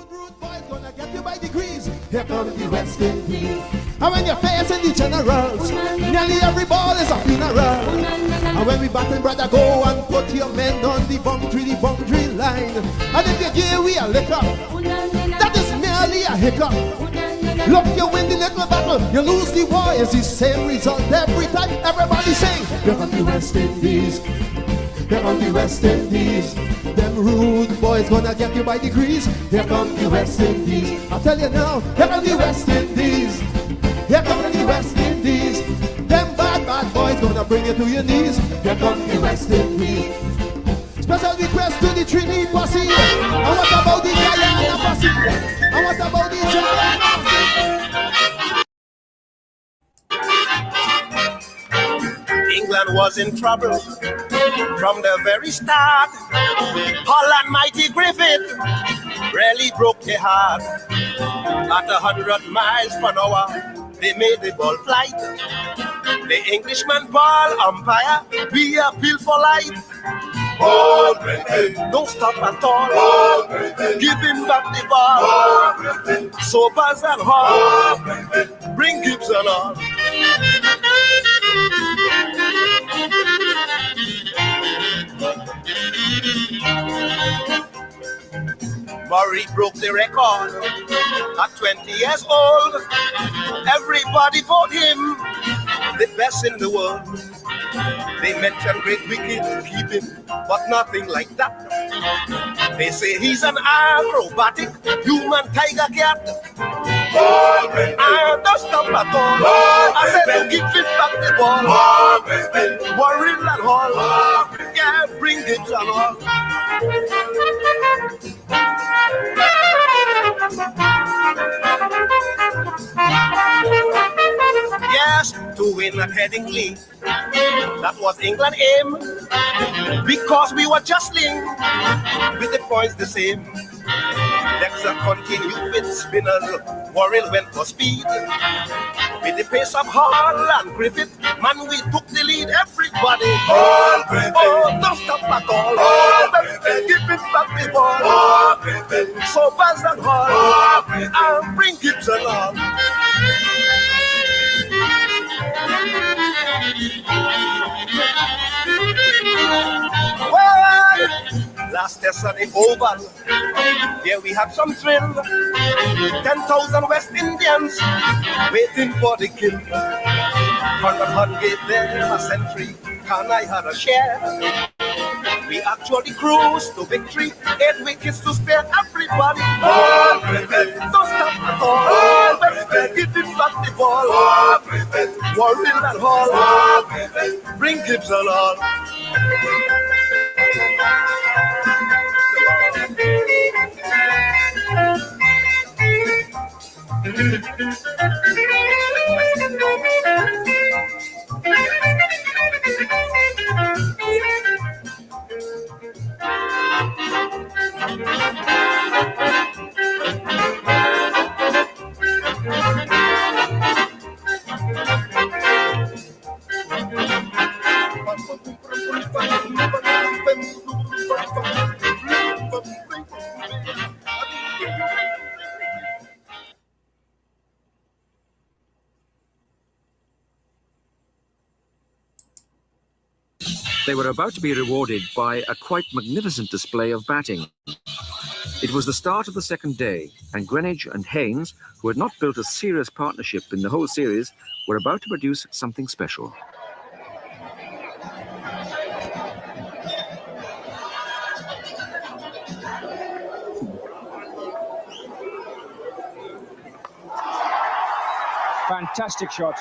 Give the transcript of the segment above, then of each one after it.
Rude boys gonna get you by degrees. Here comes the West Indies. And when you're facing the generals, nearly every ball is a funeral. And when we batting, brother, go and put your men on the boundary line. And if you give we a liquor, that is merely a hiccup. Look, you win the little battle, you lose the war. It's the same result every time. Everybody sing. Here come the West Indies. Here come the West Indies. Them rude boys gonna get you by degrees. Here come the West Indies. I tell you now, here come the West Indies. Here come the West Indies. Them bad boys gonna bring you to your knees. Here come the West Indies. Special request to the Trini posse. And what about the Guyana posse? And what about the Jamaica posse? England was in trouble from the very start. Holland mighty Griffith really broke their heart. At 100 miles per hour, they made the ball flight. The Englishman ball umpire, we appeal for light. Ball, don't stop at all. Ball, give him back the ball. Sobers and Hall, bring Gibson on. Murray broke the record at 20 years old. Everybody vote him the best in the world. They mention great wicket keeping, but nothing like that. They say he's an acrobatic human tiger cat. Don't stop at all. I said to give it back the ball. Warren and Hall, yeah, bring it on. Yes, to win at Headingley, that was England aim, because we were jostling with the points the same. Dexter continued with spinners, Warren went for speed. With the pace of Hall and Griffith, man, we took the lead. Everybody, Hall, don't stop at all. Give it back the ball. So Buzz and Hall, and bring Gibson on. Well, last test on the Oval, there we had some thrill. 10,000 West Indians waiting for the kill. 100 gave them a century, and I had a share. We actually cruised to victory, 8 wickets to spare. Everybody, ball, don't stop at all. Give it back the ball. Warren and Hall, bring Gibson on. They were about to be rewarded by a quite magnificent display of batting. It was the start of the second day, and Greenwich and Haynes, who had not built a serious partnership in the whole series, were about to produce something special. Fantastic shot.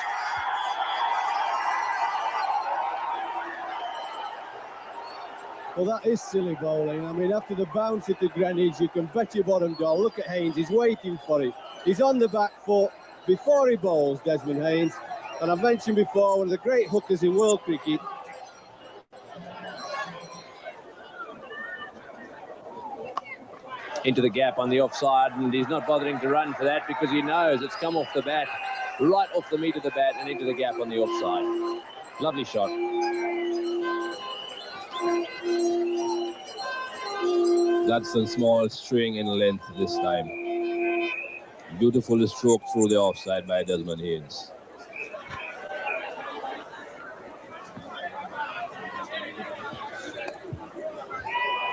Well, that is silly bowling. I mean, after the bounce at the Greenwich, you can bet your bottom dollar. Look at Haynes, he's waiting for it. He's on the back foot before he bowls, Desmond Haynes. And I've mentioned before, one of the great hookers in world cricket. Into the gap on the offside, and he's not bothering to run for that because he knows it's come off the bat, right off the meat of the bat and into the gap on the offside. Lovely shot. That's a small string in length this time. Beautiful stroke through the offside by Desmond Haynes.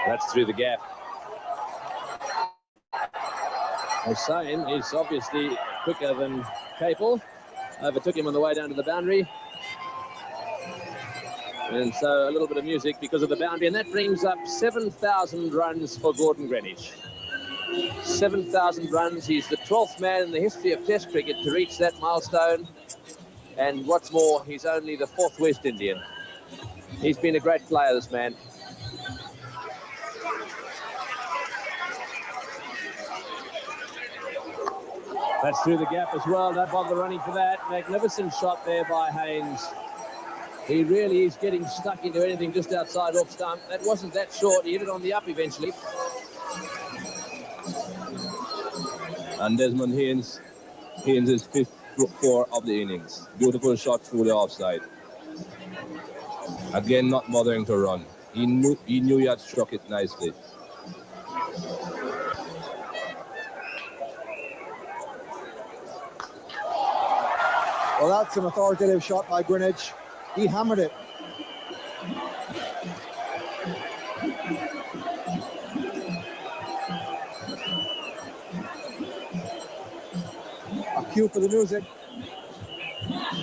That's through the gap. Hussain is obviously quicker than Capel. Overtook him on the way down to the boundary. And so a little bit of music because of the boundary. And that brings up 7,000 runs for Gordon Greenwich. 7,000 runs. He's the 12th man in the history of Test cricket to reach that milestone. And what's more, he's only the 4th West Indian. He's been a great player, this man. That's through the gap as well. Don't bother running for that. Magnificent shot there by Haynes. He really is getting stuck into anything just outside off stump. That wasn't that short. He hit it on the up eventually. And Desmond Haynes is 5th 4 of the innings. Beautiful shot through the offside. Again, not bothering to run. He knew he had struck it nicely. Well, that's an authoritative shot by Greenwich. He hammered it. A cue for the music.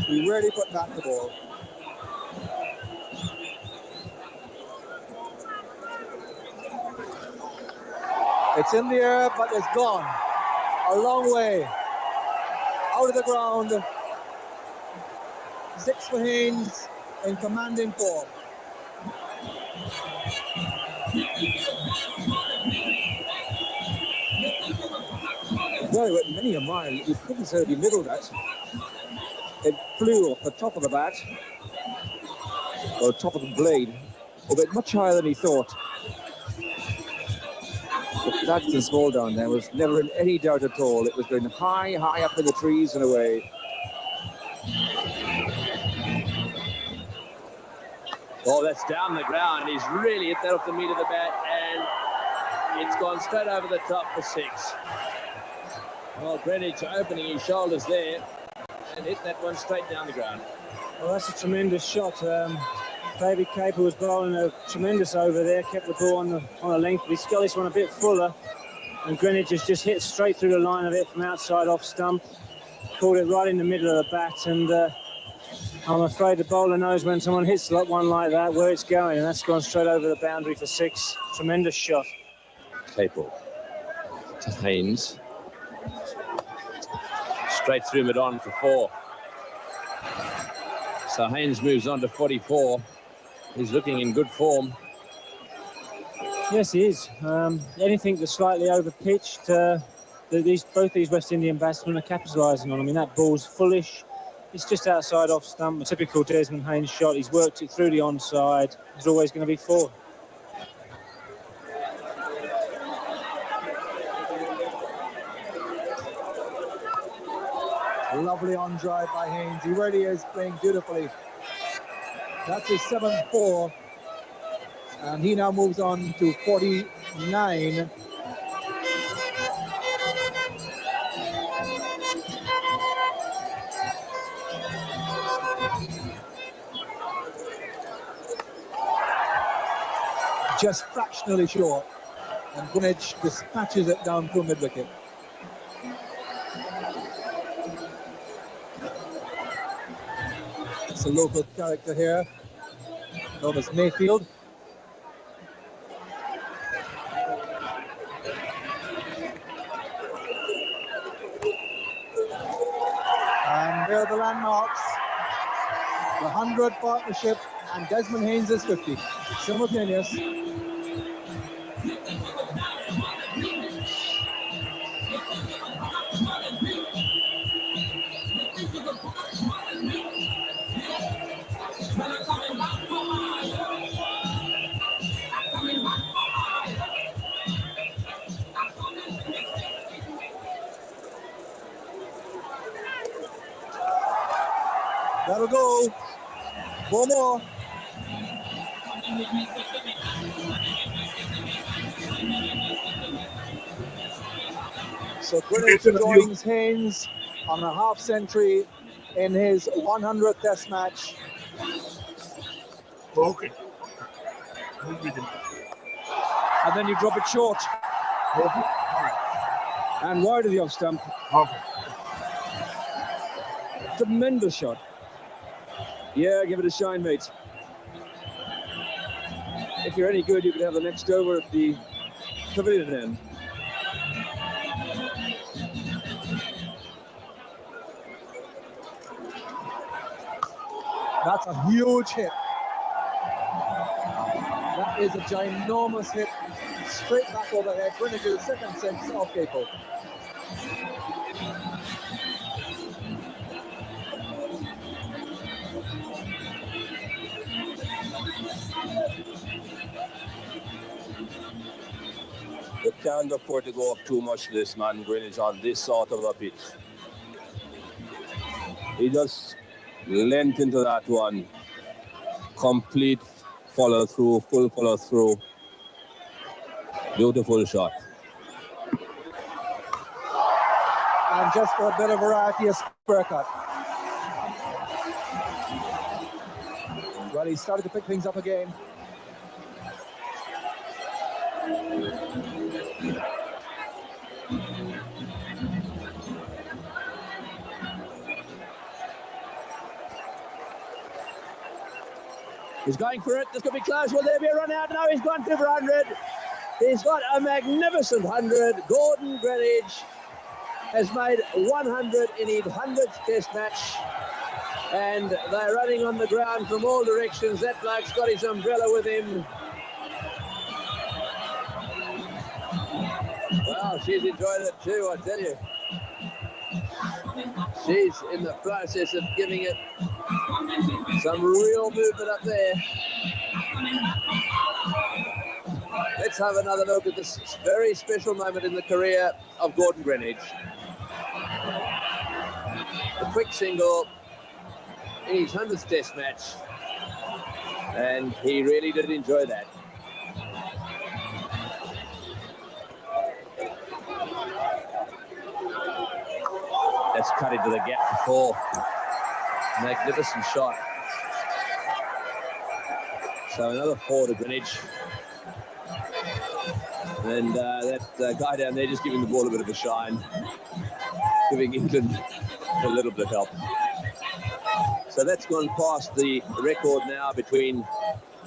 He really put back the ball. It's in the air, but it's gone. A long way. Out of the ground. 6 for Haynes in commanding form. Well, it went many a mile. You couldn't say he middled that. It flew off the top of the bat, or top of the blade. It went much higher than he thought. But that's the small down there. Was never in any doubt at all. It was going high, high up in the trees and away. Oh, that's down the ground. He's really hit that off the meat of the bat, and it's gone straight over the top for 6. Well, Greenwich opening his shoulders there and hit that one straight down the ground. Well, that's a tremendous shot. David Capel was bowling a tremendous over there, kept the ball on the length. He's got this one a bit fuller, and Greenwich has just hit straight through the line of it from outside off stump. Caught it right in the middle of the bat, and I'm afraid the bowler knows when someone hits one like that where it's going, and that's gone straight over the boundary for 6. Tremendous shot. Capel to Haynes. Straight through mid-on for 4. So Haynes moves on to 44. He's looking in good form. Yes, he is. Anything that's slightly over-pitched, both these West Indian batsmen are capitalising on. I mean, that ball's fullish. It's just outside off stump. A typical Desmond Haynes shot. He's worked it through the onside. There's always going to be 4. A lovely on drive by Haynes. He really is playing beautifully. That's his 7-4. And he now moves on to 49. Just fractionally short, and Greenwich dispatches it down through mid-wicket. It's a local character here, known as Mayfield. And there are the landmarks, the 100 partnership, and Desmond Haynes is 50. Simultaneous. That'll go. 4 more. So Greenwich joins Haynes on a half century in his 100th Test match. Okay. And then you drop it short. Okay. And wide of the off stump. Okay. Tremendous shot. Yeah, give it a shine, mate. If you're any good, you could have the next over at the pavilion end. That's a huge hit. That is a ginormous hit. Straight back overhead. Greenwich's second six off Capo. You can't afford to go up too much to this man, Greenwich, on this sort of a pitch. He just leant into that one. Complete follow through, full follow through. Beautiful shot. And just for a bit of variety, a square cut. Well, he started to pick things up again. He's going for it. This could be close. Will there be a run out? No, he's gone for 100. He's got a magnificent 100. Gordon Greenwich has made 100 in his 100th Test match. And they're running on the ground from all directions. That bloke's got his umbrella with him. Wow, she's enjoyed it too, I tell you. She's in the process of giving it some real movement up there. Let's have another look at this very special moment in the career of Gordon Greenwich. A quick single in his 100th Test match, and he really did enjoy that. That's cut into the gap for 4. Magnificent shot. So another 4 to Greenwich. And that guy down there just giving the ball a bit of a shine. Giving England a little bit of help. So that's gone past the record now between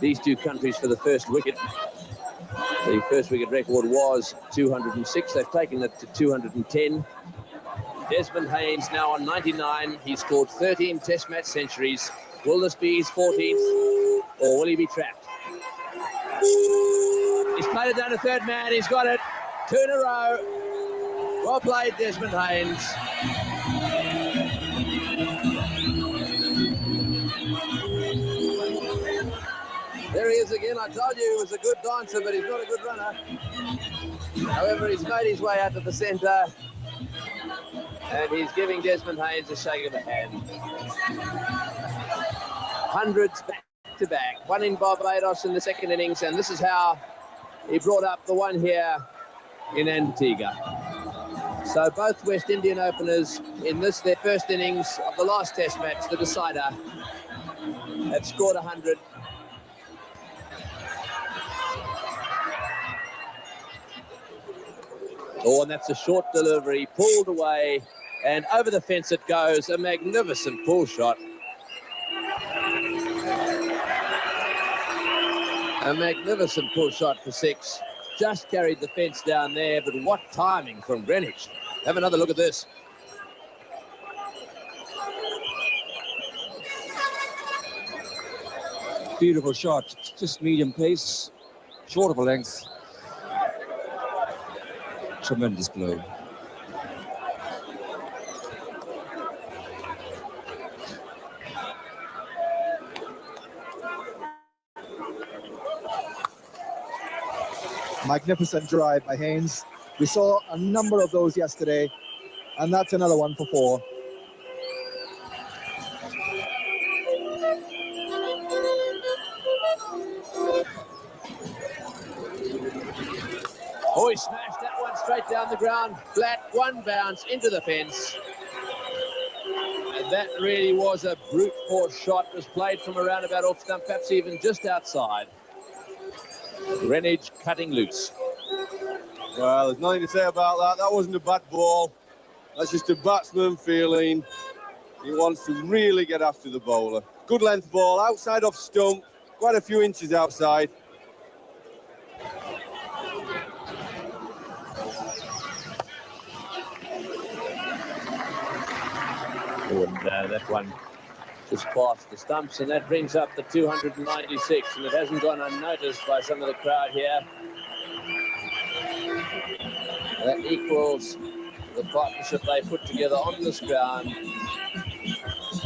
these two countries for the first wicket. The first wicket record was 206. They've taken it to 210. Desmond Haynes now on 99. He scored 13 Test match centuries. Will this be his 14th, or will he be trapped? He's played it down to third man. He's got it. 2 in a row. Well played, Desmond Haynes. There he is again. I told you he was a good dancer, but he's not a good runner. However, he's made his way out to the centre. And he's giving Desmond Haynes a shake of the hand. Hundreds back to back. One in Barbados in the second innings, and this is how he brought up the one here in Antigua. So both West Indian openers in this, their first innings of the last Test match, the decider, have scored 100. Oh, and that's a short delivery, pulled away, and over the fence it goes. A magnificent pull shot. A magnificent pull shot for 6. Just carried the fence down there, but what timing from Greenwich. Have another look at this. Beautiful shot. Just medium pace, short of a length. Tremendous blow. Magnificent drive by Haynes. We saw a number of those yesterday, and that's another one for 4. Oh, he smashed that one straight down the ground, flat, one bounce into the fence. And that really was a brute force shot. It was played from around about off stump, perhaps even just outside. Greenwich cutting loose. Well, there's nothing to say about that. That wasn't a bad ball. That's just a batsman feeling he wants to really get after the bowler. Good length ball, outside off stump, quite a few inches outside. And that one just past the stumps, and that brings up the 296, and it hasn't gone unnoticed by some of the crowd here. That equals the partnership they put together on this ground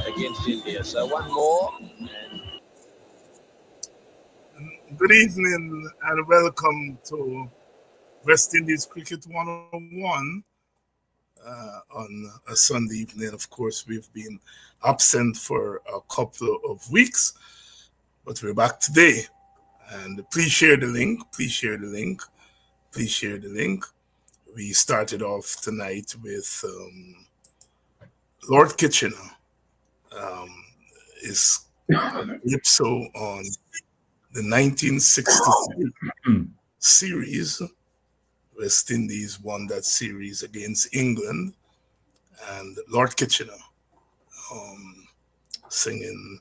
against India. So one more. Good evening and welcome to West Indies Cricket 101 on a Sunday evening. Of course, we've been absent for a couple of weeks, but we're back today. And please share the link. Please share the link. Please share the link. We started off tonight with Lord Kitchener. Is Calypso on the 1963 series. West Indies won that series against England, and Lord Kitchener singing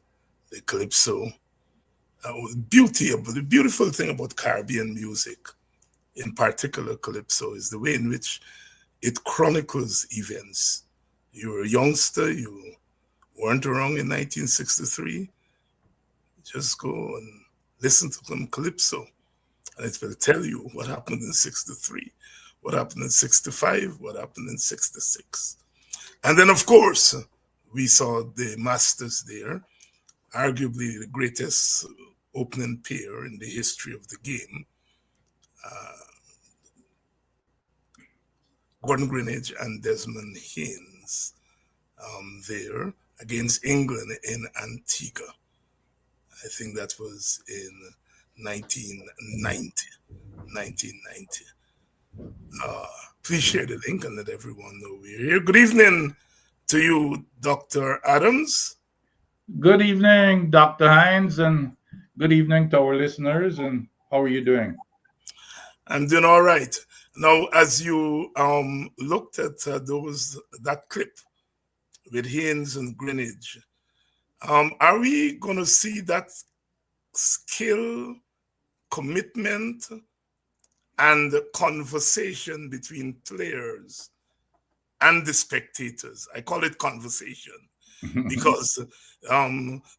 the Calypso. The beautiful thing about Caribbean music, in particular Calypso, is the way in which it chronicles events. You were a youngster, you weren't around in 1963, just go and listen to some Calypso, and it will tell you what happened in 63, what happened in 65, what happened in 66. And then, of course, we saw the Masters there, arguably the greatest opening pair in the history of the game. Gordon Greenidge and Desmond Haynes there against England in Antigua. I think that was in 1990. Please share the link and let everyone know we're here. Good evening to you, Dr. Adams. Good evening, Dr. Hines, and good evening to our listeners. And how are you doing? I'm doing all right. Now, as you looked at that clip with Haynes and Greenidge, are we going to see that skill, commitment, and conversation between players and the spectators? I call it conversation because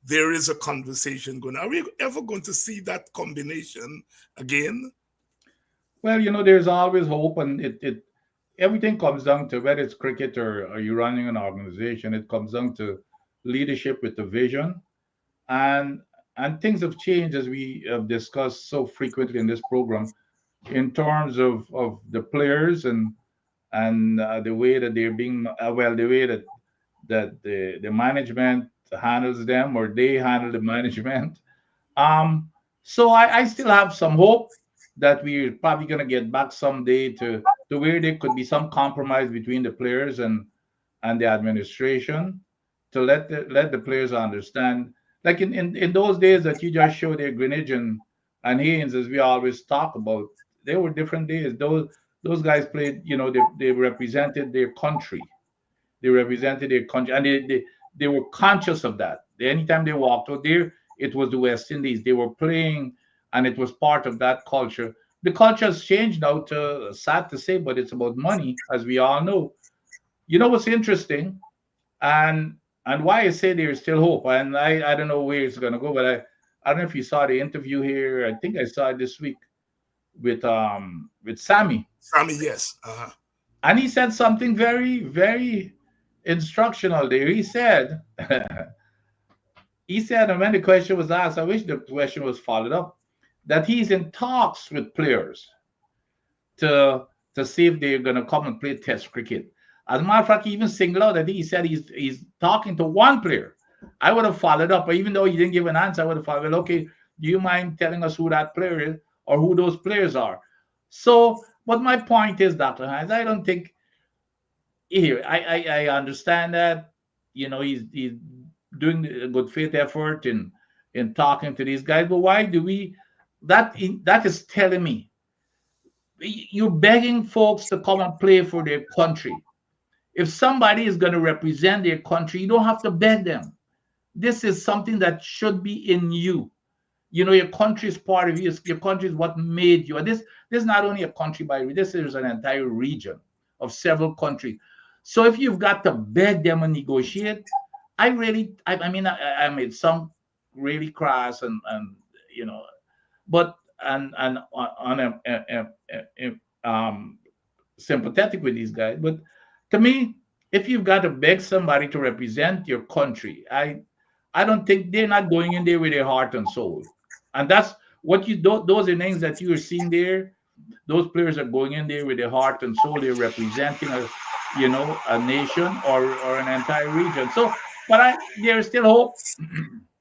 there is a conversation going on. Are we ever going to see that combination again? Well, there's always hope, and it everything comes down to whether it's cricket or are you running an organization. It comes down to leadership with the vision, and things have changed, as we have discussed so frequently in this program, in terms of the players and the way that they're being the way that the management handles them, or they handle the management. So I still have some hope that we're probably going to get back someday to where there could be some compromise between the players and the administration, to let the players understand. Like in those days that you just showed there, Greenidge and Haynes, as we always talk about, they were different days. Those guys played, they represented their country. They represented their country, and they were conscious of that. Anytime they walked out there, it was the West Indies. They were playing, and it was part of that culture. The culture has changed now, sad to say, but it's about money, as we all know. You know what's interesting, and why I say there is still hope, and I don't know where it's going to go, but I don't know if you saw the interview here. I think I saw it this week with Sammy. Sammy, yes. And he said something very, very instructional there. He said, and when the question was asked, I wish the question was followed up, that he's in talks with players to see if they're going to come and play Test cricket. As a matter of fact, he even singled out that he said he's talking to one player. I would have followed up, but even though he didn't give an answer, I would have followed, well, okay, do you mind telling us who that player is or who those players are? So, But my point is, Dr. Hines, I don't think here. I understand that, he's doing a good faith effort in talking to these guys. But why do we? That is telling me you're begging folks to come and play for their country. If somebody is going to represent their country, you don't have to beg them. This is something that should be in you. Your country is part of you. Your country is what made you. And this is not only a country, by the way, this is an entire region of several countries. So if you've got to beg them and negotiate, I mean, I made some really crass and but and on sympathetic with these guys. But to me, if you've got to beg somebody to represent your country, I don't think they're not going in there with their heart and soul. And that's what those are names that you're seeing there. Those players are going in there with their heart and soul. They're representing a nation or an entire region. So, but there's still hope.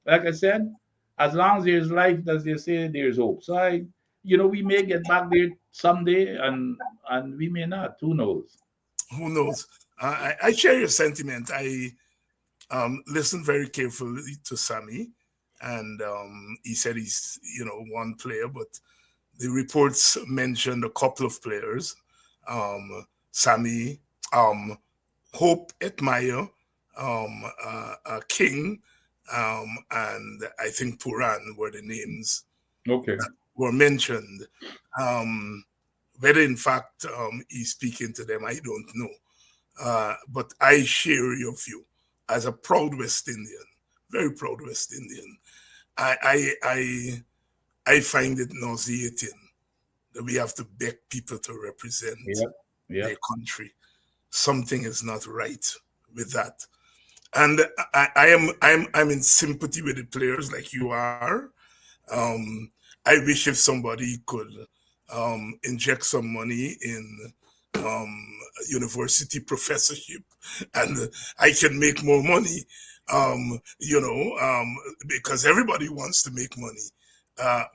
Like I said, as long as there's life, as they say, there's hope. So we may get back there someday, and we may not. Who knows? Who knows? I share your sentiment. I listened very carefully to Sammy, and he said he's one player, but the reports mentioned a couple of players. Sammy, Hope Etmire, King, and I think Puran were the names that were mentioned. Whether in fact he's speaking to them, I don't know. But I share your view as a proud West Indian, very proud West Indian. I find it nauseating that we have to beg people to represent their country. Something is not right with that. And I'm in sympathy with the players like you are. I wish if somebody could inject some money in university professorship, and I can make more money. Because everybody wants to make money,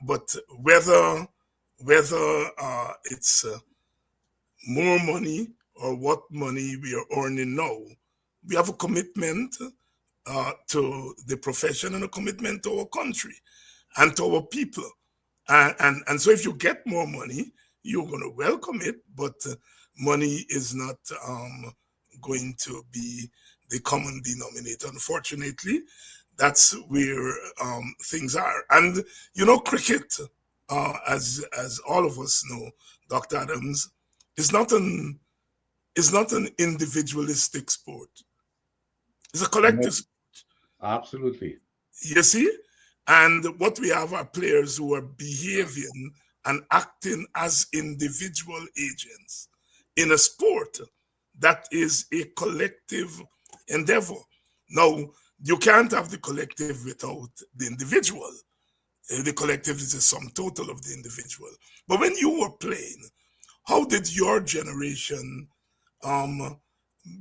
but whether it's more money or what money we are earning now, we have a commitment to the profession and a commitment to our country and to our people. And so if you get more money, you're going to welcome it, but money is not going to be the common denominator. Unfortunately, that's where things are. And cricket, as all of us know, Dr. Adams, is not an individualistic sport. It's a collective sport. Absolutely. You see? And what we have are players who are behaving and acting as individual agents in a sport that is a collective endeavor. Now, you can't have the collective without the individual. The collective is the sum total of the individual. But when you were playing, how did your generation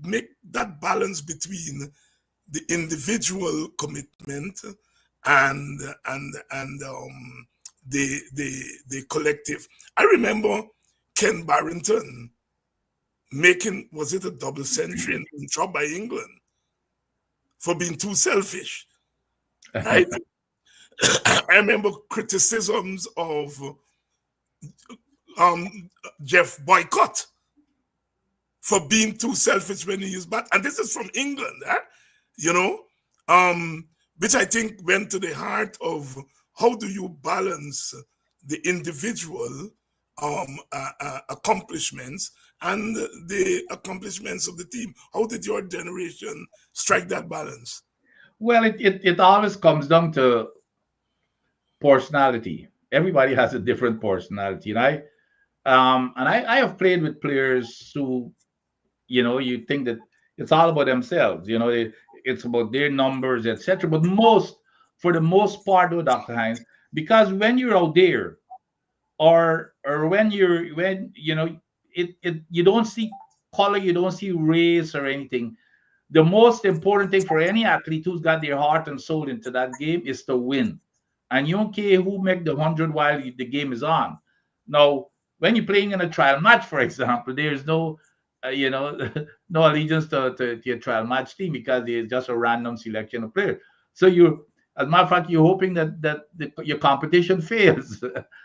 make that balance between the individual commitment and the collective? I remember Ken Barrington making, was it a double century and dropped by England for being too selfish. Right? I remember criticisms of Jeff Boycott for being too selfish when he used bat. And this is from England, which I think went to the heart of how do you balance the individual accomplishments and the accomplishments of the team. How did your generation strike that balance? Well, it always comes down to personality. Everybody has a different personality, and I have played with players who, you think that it's all about themselves. It's about their numbers, etc. But for the most part, though, Dr. Hines, because when you're out there, or when you don't see color, you don't see race or anything. The most important thing for any athlete who's got their heart and soul into that game is to win. And you don't care who make the 100 while the game is on. Now, when you're playing in a trial match, for example, there's no, no allegiance to your trial match team because it's just a random selection of players. So as a matter of fact, you're hoping that your competition fails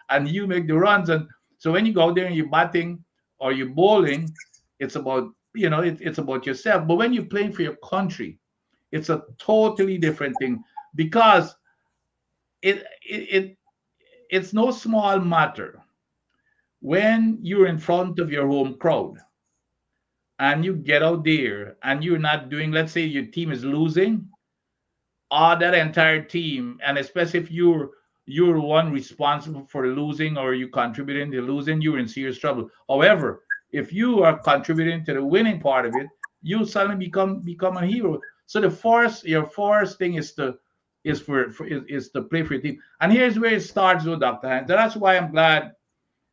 and you make the runs. And so when you go out there and you're batting or you're bowling, it's about, it's about yourself. But when you're playing for your country, it's a totally different thing because it's no small matter when you're in front of your home crowd and you get out there and you're not doing, let's say your team is losing, or that entire team, and especially if you're one responsible for losing or you contributing to losing, you're in serious trouble. However, if you are contributing to the winning part of it, you suddenly become a hero. So your first thing is to play for your team. And here's where it starts with Dr. Hines. That's why I'm glad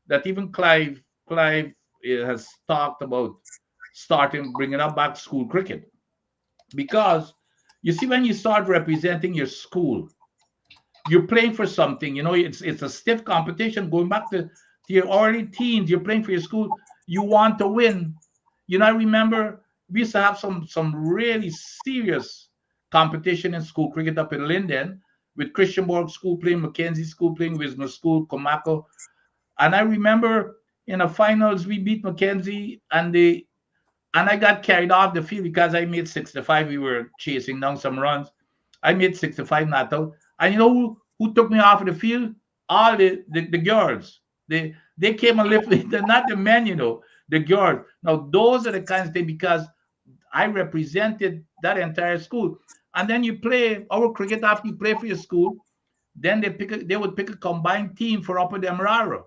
that even Clive has talked about bringing up back school cricket, because you see, when you start representing your school, you're playing for something. It's a stiff competition. Going back to your early teens, you're playing for your school. You want to win. I remember we used to have some really serious competition in school cricket up in Linden, with Christianborg School playing, Mackenzie School playing, Wisma School, Comacco. And I remember in the finals, we beat Mackenzie, and I got carried off the field because I made 65. We were chasing down some runs. I made 65 not out. And you know who took me off of the field? All the girls. They came and lifted me. Not the men, the girls. Now, those are the kinds of things, because I represented that entire school. And then you play our cricket after you play for your school. Then they would pick a combined team for Upper Demerara.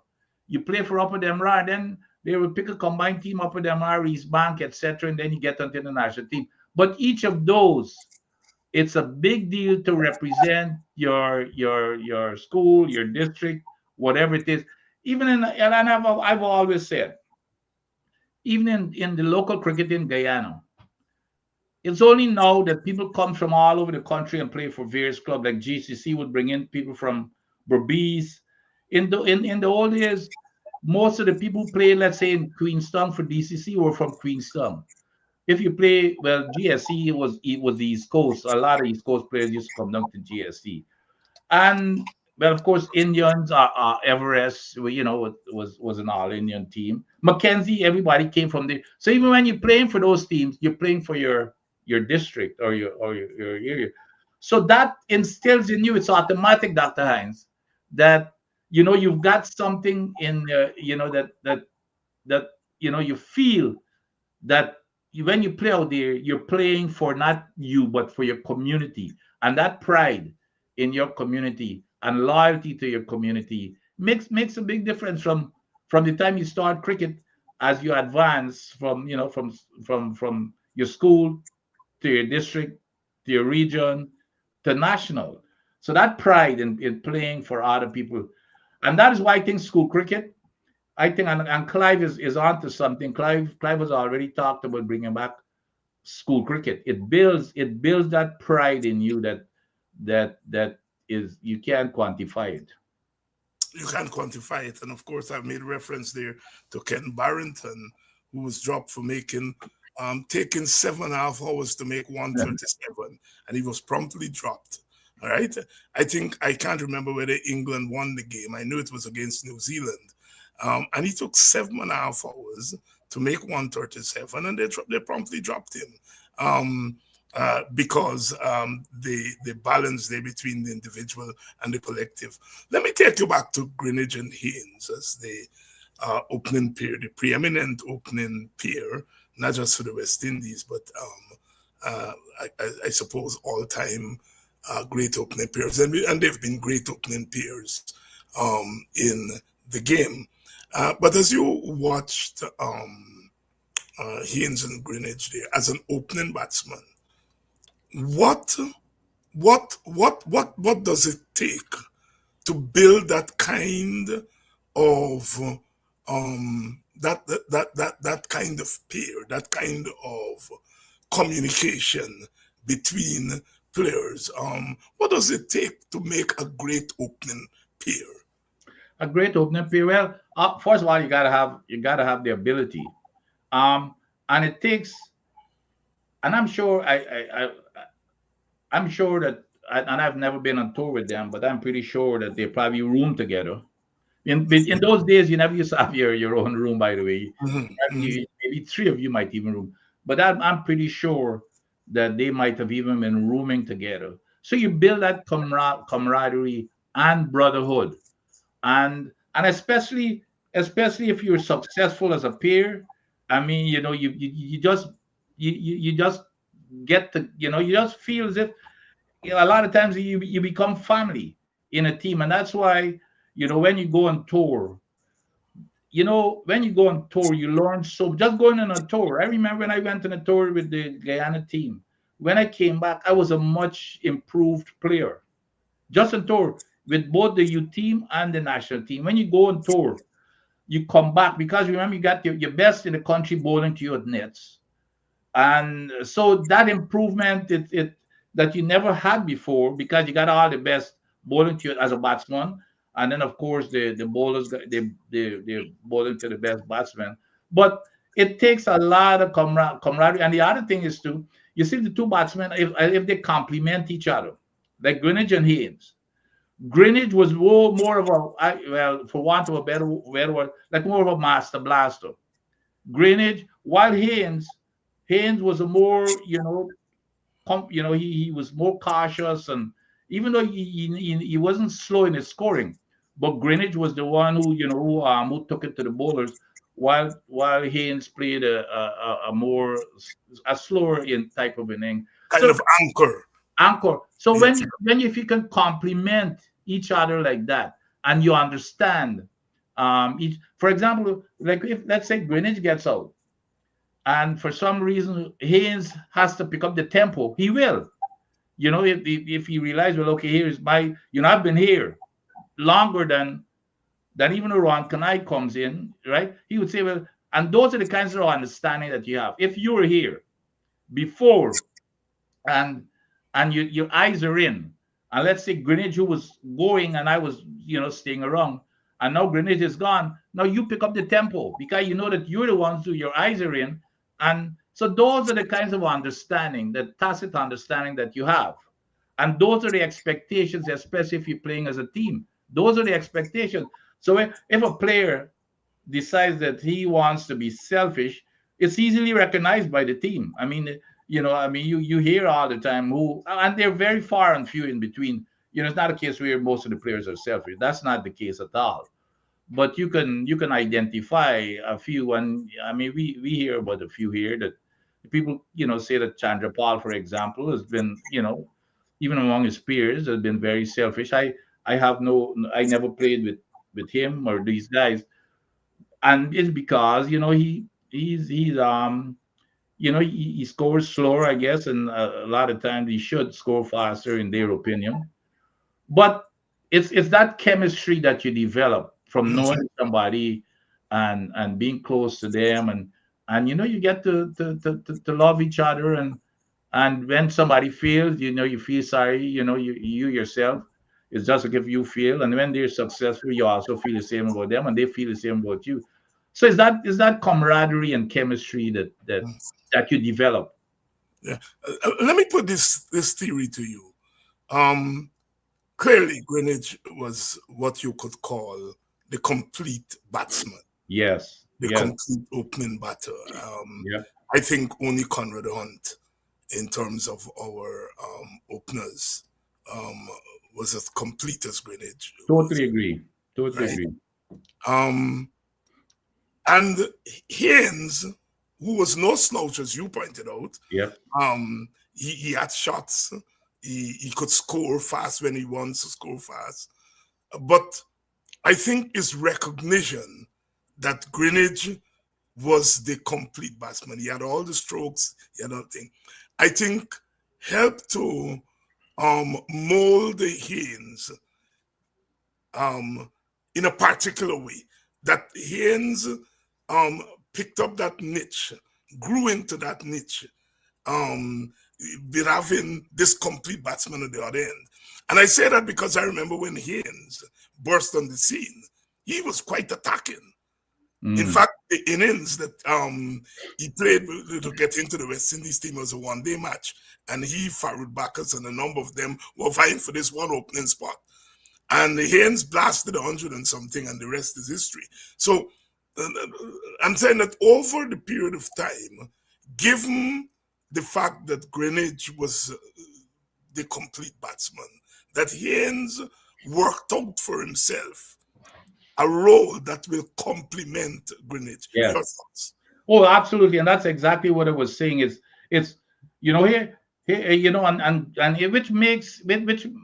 You play for Upper Demerara, then they would pick a combined team, Upper Demerara, East Bank, etc., and then you get onto the national team. But each of those, it's a big deal to represent your school, your district, whatever it is. And I've always said, even in the local cricket in Guyana, it's only now that people come from all over the country and play for various clubs. Like GCC would bring in people from Berbice. In the old days, most of the people who play, let's say in Queenstown for DCC, were from Queenstown. If you play, GSC was the East Coast. A lot of East Coast players used to come down to GSC. And of course, Indians are Everest, was an all-Indian team. Mackenzie, everybody came from there. So even when you're playing for those teams, you're playing for your district or your area. So that instills in you, it's automatic, Dr. Hines, that you've got something in that you feel that when you play out there, you're playing for not you but for your community, and that pride in your community and loyalty to your community makes a big difference from the time you start cricket, as you advance from your school to your district, to your region, to national. So that pride in playing for other people. And that is why I think school cricket, and Clive is onto something. Clive has already talked about bringing back school cricket. It builds that pride in you that is, you can't quantify it. You can't quantify it. And of course, I've made reference there to Ken Barrington, who was dropped for taking 7.5 hours to make 137, and he was promptly dropped. All right. I think, I can't remember whether England won the game. I knew it was against New Zealand. And he took 7.5 hours to make 137, and they promptly dropped him because the balance there between the individual and the collective. Let me take you back to Greenidge and Haynes as the opening pair, the preeminent opening pair, not just for the West Indies, but I suppose all-time great opening pairs, and they've been great opening pairs in the game. But as you watched Haynes and Greenidge there as an opening batsman, what does it take to build that kind of that kind of pair, that kind of communication between players? What does it take to make a great opening pair? A great opening pair. Well, first of all, you gotta have the ability, and it takes. And I'm sure I'm sure that, and I've never been on tour with them, but I'm pretty sure that they probably room together. In those days, you never used to have your own room, by the way. Maybe three of you might even room, but I'm pretty sure that they might have even been rooming together. So you build that camaraderie and brotherhood, and especially if you're successful as a peer. I mean, you just you just get to, you just feel as if, a lot of times you become family in a team. And that's why, when you go on tour, you learn. So just going on a tour, I remember when I went on a tour with the Guyana team, when I came back, I was a much improved player, just on tour with both the U team and the national team. When you go on tour, you come back, because remember, you got your best in the country bowling to your nets. And so that improvement, it that you never had before, because you got all the best bowling to you as a batsman, and then of course the bowlers they're bowling to the best batsman. But it takes a lot of camaraderie. And the other thing is too, you see the two batsmen, if they complement each other, like Greenidge and Haynes. Greenidge was more of well, for want of a better word, like more of a master blaster. Greenidge, while Haynes was a more, he was more cautious, and even though he wasn't slow in his scoring, but Greenidge was the one who took it to the bowlers, while Haynes played a slower in type of inning, kind of anchor. So yes. If you can complement each other like that, and you understand, for example, like if let's say Greenidge gets out, and for some reason Haynes has to pick up the tempo, he will. If he realizes, well, okay, here's I've been here longer than even Ron Kanai comes in, right? He would say, well, and those are the kinds of understanding that you have. If you were here before, and your eyes are in, and let's say Greenidge, who was going and I was, staying around, and now Greenidge is gone, now you pick up the tempo, because you know that you're the ones who your eyes are in. And so those are the kinds of understanding, the tacit understanding that you have. And those are the expectations, especially if you're playing as a team. Those are the expectations. So if a player decides that he wants to be selfish, it's easily recognized by the team. I mean, you hear all the time and they're very far and few in between. It's not a case where most of the players are selfish. That's not the case at all. But you can identify a few, and I mean we hear about a few here that people say that Chandra Paul, for example, has been even among his peers, has been very selfish. I never played with him or these guys, and it's because he scores slower, I guess, and a lot of times he should score faster in their opinion. But it's that chemistry that you develop from knowing somebody and being close to them, and you get to love each other, and when somebody fails, you feel sorry, you yourself, it's just like if you feel, and when they're successful, you also feel the same about them, and they feel the same about you. So is that camaraderie and chemistry that you develop. Yeah. Let me put this theory to you. Clearly, Greenidge was what you could call the complete batsman. Yes. The complete opening batter. I think only Conrad Hunt, in terms of our openers, was as complete as Greenidge. Totally agree. Agree. And Haynes, who was no slouch, as you pointed out, he had shots. He could score fast when he wants to score fast. But I think his recognition that Greenidge was the complete batsman. He had all the strokes, he had everything. I think helped to mold the Haynes in a particular way. That Haynes picked up that niche, grew into that niche, with having this complete batsman at the other end. And I say that because I remember when Haynes burst on the scene, he was quite attacking. In fact, the innings that he played to get into the West Indies team was a one-day match, and he fouled backers, and a number of them were vying for this one opening spot. And Haynes blasted 100 and something, and the rest is history. So I'm saying that over the period of time, given the fact that Greenwich was the complete batsman, that Haynes worked out for himself a role that will complement Greenwich. Yes. Your thoughts? Oh, absolutely, and that's exactly what I was saying. It's here and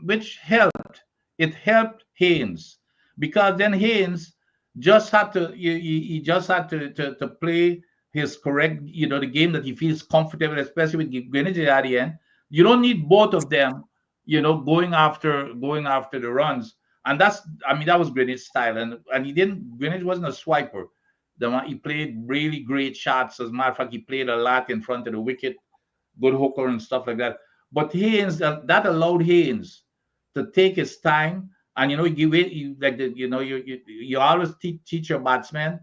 which helped. It helped Haynes, because then Haynes just had to he just had to play his correct, the game that he feels comfortable, especially with Greenwich at the end. You don't need both of them, going after the runs. And that was Greenwich's style. And Greenwich wasn't a swiper. He played really great shots. As a matter of fact, he played a lot in front of the wicket, good hooker and stuff like that. But Haynes, that allowed Haynes to take his time. And you always teach your batsmen,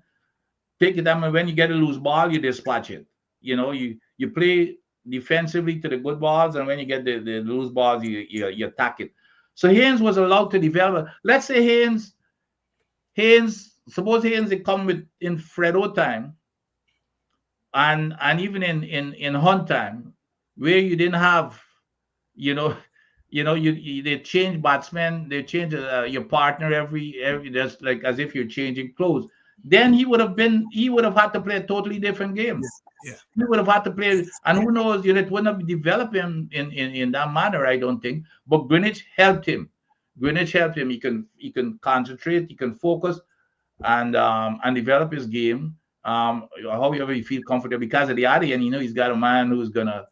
take your time, and when you get a loose ball, you dispatch it. You play defensively to the good balls, and when you get the loose balls, you attack it. So Haynes was allowed to develop. Let's say suppose Haynes had come in Fredo time, and even in Hunt time, where you didn't have, they change batsmen, they change your partner every just like as if you're changing clothes. Then he would have had to play a totally different game. Yeah. He would have had to play, and who knows, it wouldn't have developed him in that manner, I don't think. But Greenwich helped him. He can concentrate, he can focus, and develop his game, however he feel comfortable. Because at the other end, he's got a man who's gonna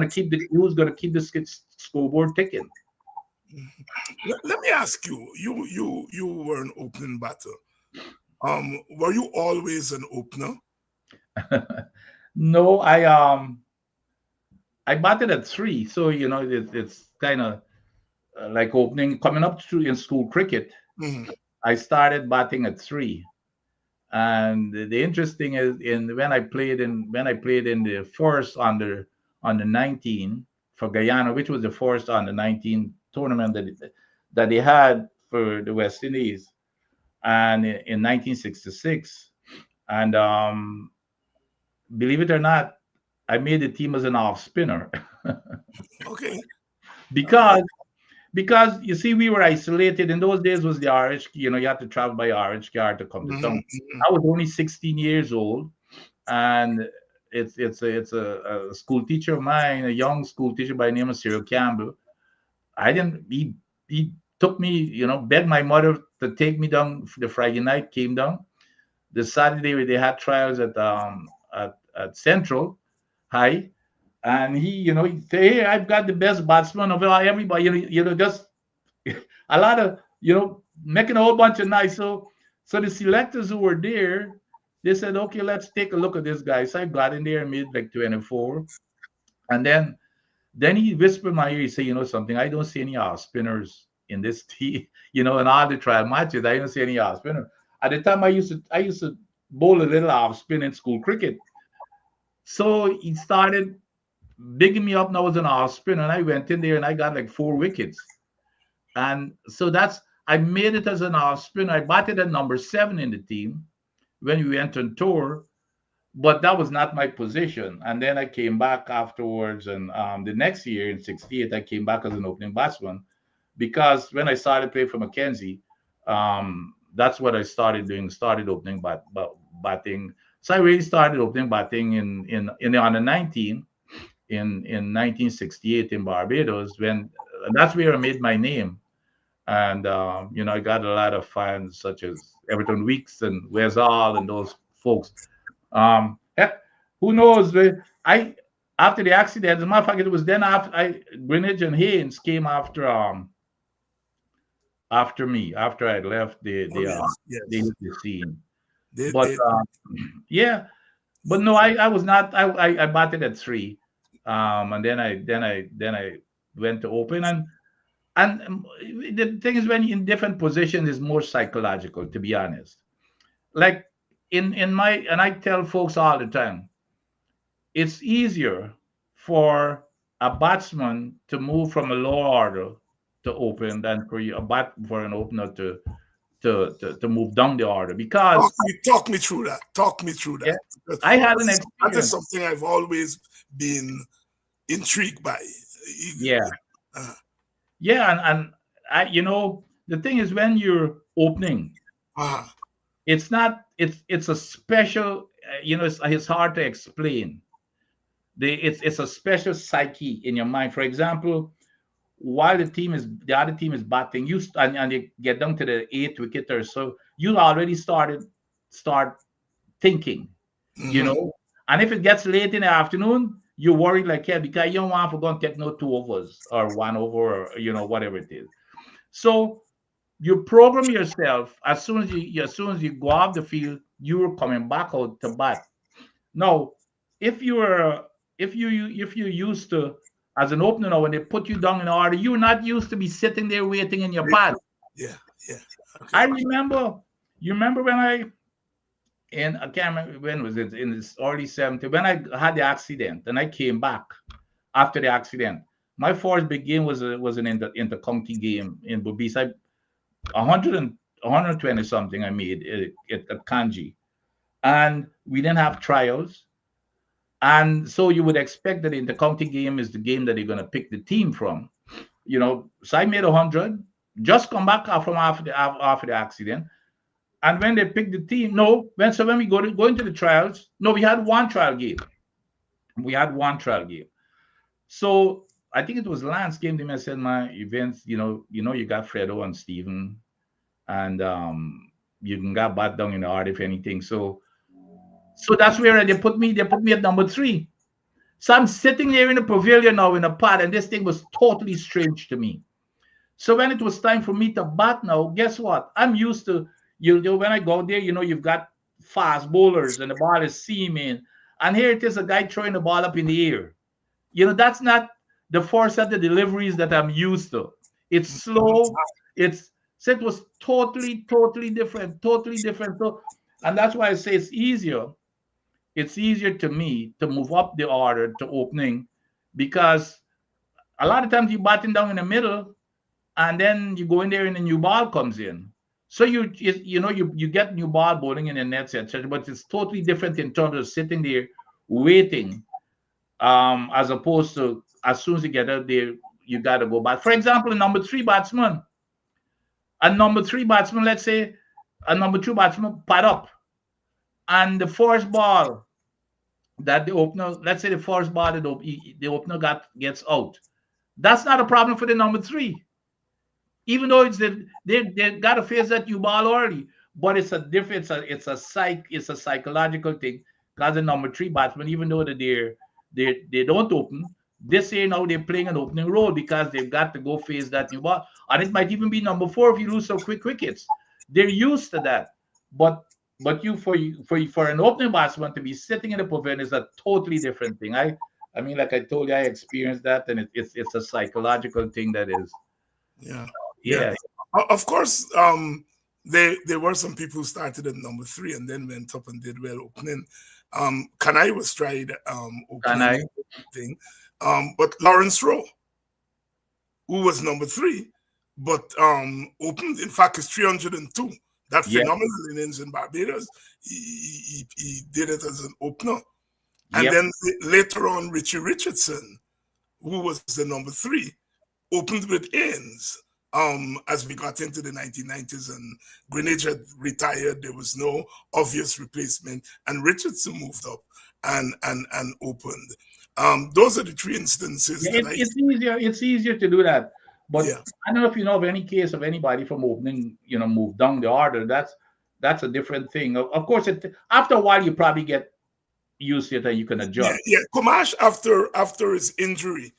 keep the scoreboard ticking. Let me ask you. You were an opening batter. Were you always an opener? No, I batted at 3, so it's kind of like opening coming up to in school cricket. Mm-hmm. I started batting at 3, and the interesting is when I played in the first under 19 for Guyana, which was the first under 19 tournament that they had for the West Indies, and in 1966, and believe it or not, I made the team as an off spinner. Okay. Because you see, we were isolated. In those days was the RH, you had to travel by RH car to come to town. I was only 16 years old, and it's a school teacher of mine, a young school teacher by the name of Cyril Campbell. He took me, begged my mother to take me down the Friday night, came down. The Saturday they had trials at Central High, and he say, hey, I've got the best batsman of everybody, just a lot of, making a whole bunch of nice. So the selectors who were there, they said, okay, let's take a look at this guy. So I got in there and made like 24. And then he whispered in my ear, he said, something, I don't see any off spinners in this team, in all the trial matches. I don't see any off spinner. At the time I used to bowl a little off spin in school cricket. So he started bigging me up now as an off spinner, and I went in there and I got like 4 wickets. And so I made it as an off spinner. I batted at number 7 in the team when we went on tour, but that was not my position. And then I came back afterwards, and the next year in 68, I came back as an opening batsman, because when I started playing for Mackenzie, that's what I started doing, started opening batting. So I really started opening batting in the under 19 in 1968 in Barbados, and that's where I made my name. And I got a lot of fans such as Everton Weeks and Wes Hall and those folks. Who knows? After the accident, as a matter of fact, it was then after Greenwich and Haynes came after me, after I left the scene. But no, I was not. I batted at 3, and then I went to open, and the thing is, when you're in different positions, is more psychological, to be honest. Like and I tell folks all the time, it's easier for a batsman to move from a lower order to open than for an opener to move down the order, because Talk me through that. Talk me through yeah, that. Because I had an that is experience. something I've always been intrigued by. Yeah, Uh, and the thing is, when you're opening, it's not it's a special it's hard to explain. It's a special psyche in your mind. For example, while the other team is batting, and you get down to the eighth wicket or so, you already start thinking, and if it gets late in the afternoon, you worry like hell because you don't want to go and take no 2 overs or 1 over, or whatever it is. So you program yourself as soon as you go off the field, you're coming back out to bat. Now, if you used to, as an opener, now when they put you down in order, you're not used to be sitting there waiting in your pad. Yeah. Okay. I remember. You remember when I can't remember when was it, in this early 70s, when I had the accident and I came back after the accident. My first big game was an inter-county game in Bubis. 120 something I made at Kanji, and we didn't have trials. And so you would expect that in the county game is the game that they're going to pick the team from. So I made 100, just come back from after the accident. And when they picked the team, when we go into the trials, we had one trial game. So I think it was Lance came to me and said, my events, you got Fredo and Steven, and you can get bat down in the art if anything. So that's where they put me at number 3. So I'm sitting there in the pavilion now in a pad, and this thing was totally strange to me. So when it was time for me to bat now, guess what? I'm used to, when I go there, you've got fast bowlers and the ball is seaming. And here it is, a guy throwing the ball up in the air. That's not the force of the deliveries that I'm used to. It's slow. So it was totally different. So, and that's why I say it's easier to me to move up the order to opening, because a lot of times you're batting down in the middle, and then you go in there and a new ball comes in. So you get new ball bowling in the nets, etc. But it's totally different in terms of sitting there waiting, as opposed to as soon as you get out there, you got to go back. For example, a number 3 batsman, let's say a number 2 batsman pad up, and the first ball that the opener, let's say the first ball that the opener gets out, that's not a problem for the number 3. Even though they got to face that new ball early, but it's a psychological thing, because the number 3 batsman, even though that they don't open, they say now they're playing an opening role because they've got to go face that new ball, and it might even be number 4 if you lose some quick wickets. They're used to that, but for an opening batsman to be sitting in the pavilion is a totally different thing. I mean, like I told you, I experienced that, and it's a psychological thing that is. Yeah. Of course, there were some people who started at number 3 and then went up and did well opening. Kanai was tried opening thing. But Lawrence Rowe, who was number 3, but opened, in fact, is 302. That phenomenal innings in Barbados, he did it as an opener. And then later on, Richie Richardson, who was the number 3, opened with Ains. As we got into the 1990s and Greenwich had retired, there was no obvious replacement, and Richardson moved up and opened. Those are the 3 instances. It's easier to do that. But I don't know if you know of any case of anybody from opening, moved down the order. That's a different thing. Of course, after a while you probably get used to it and you can adjust. Kumash after his injury.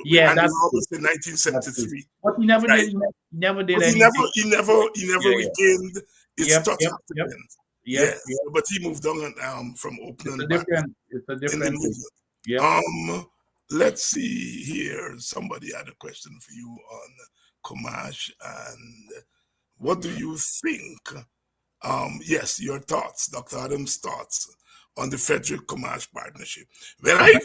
Yeah, and that's in 1973. But he never did. He never did anything. He never regained his touch after then. But he moved on from opening. It's a different thing. Let's see here. Somebody had a question for you on Kumash, and what do you think Yes, your thoughts, Dr. Adams' thoughts on the Frederick Comash partnership. When I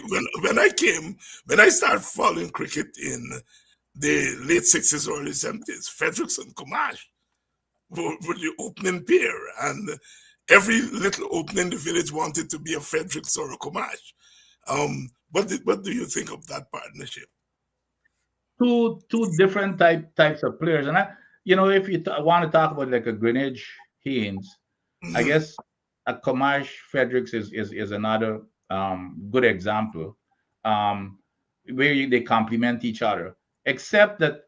started following cricket in the late 60s, early 70s, Fredericks and Comash were the opening pair, and every little opening in the village wanted to be a Fredericks or a Comash. What do you think of that partnership? Two different types of players, and if you want to talk about like a Greenwich Haynes, I guess a Comash Fredericks is another good example, where they complement each other. Except that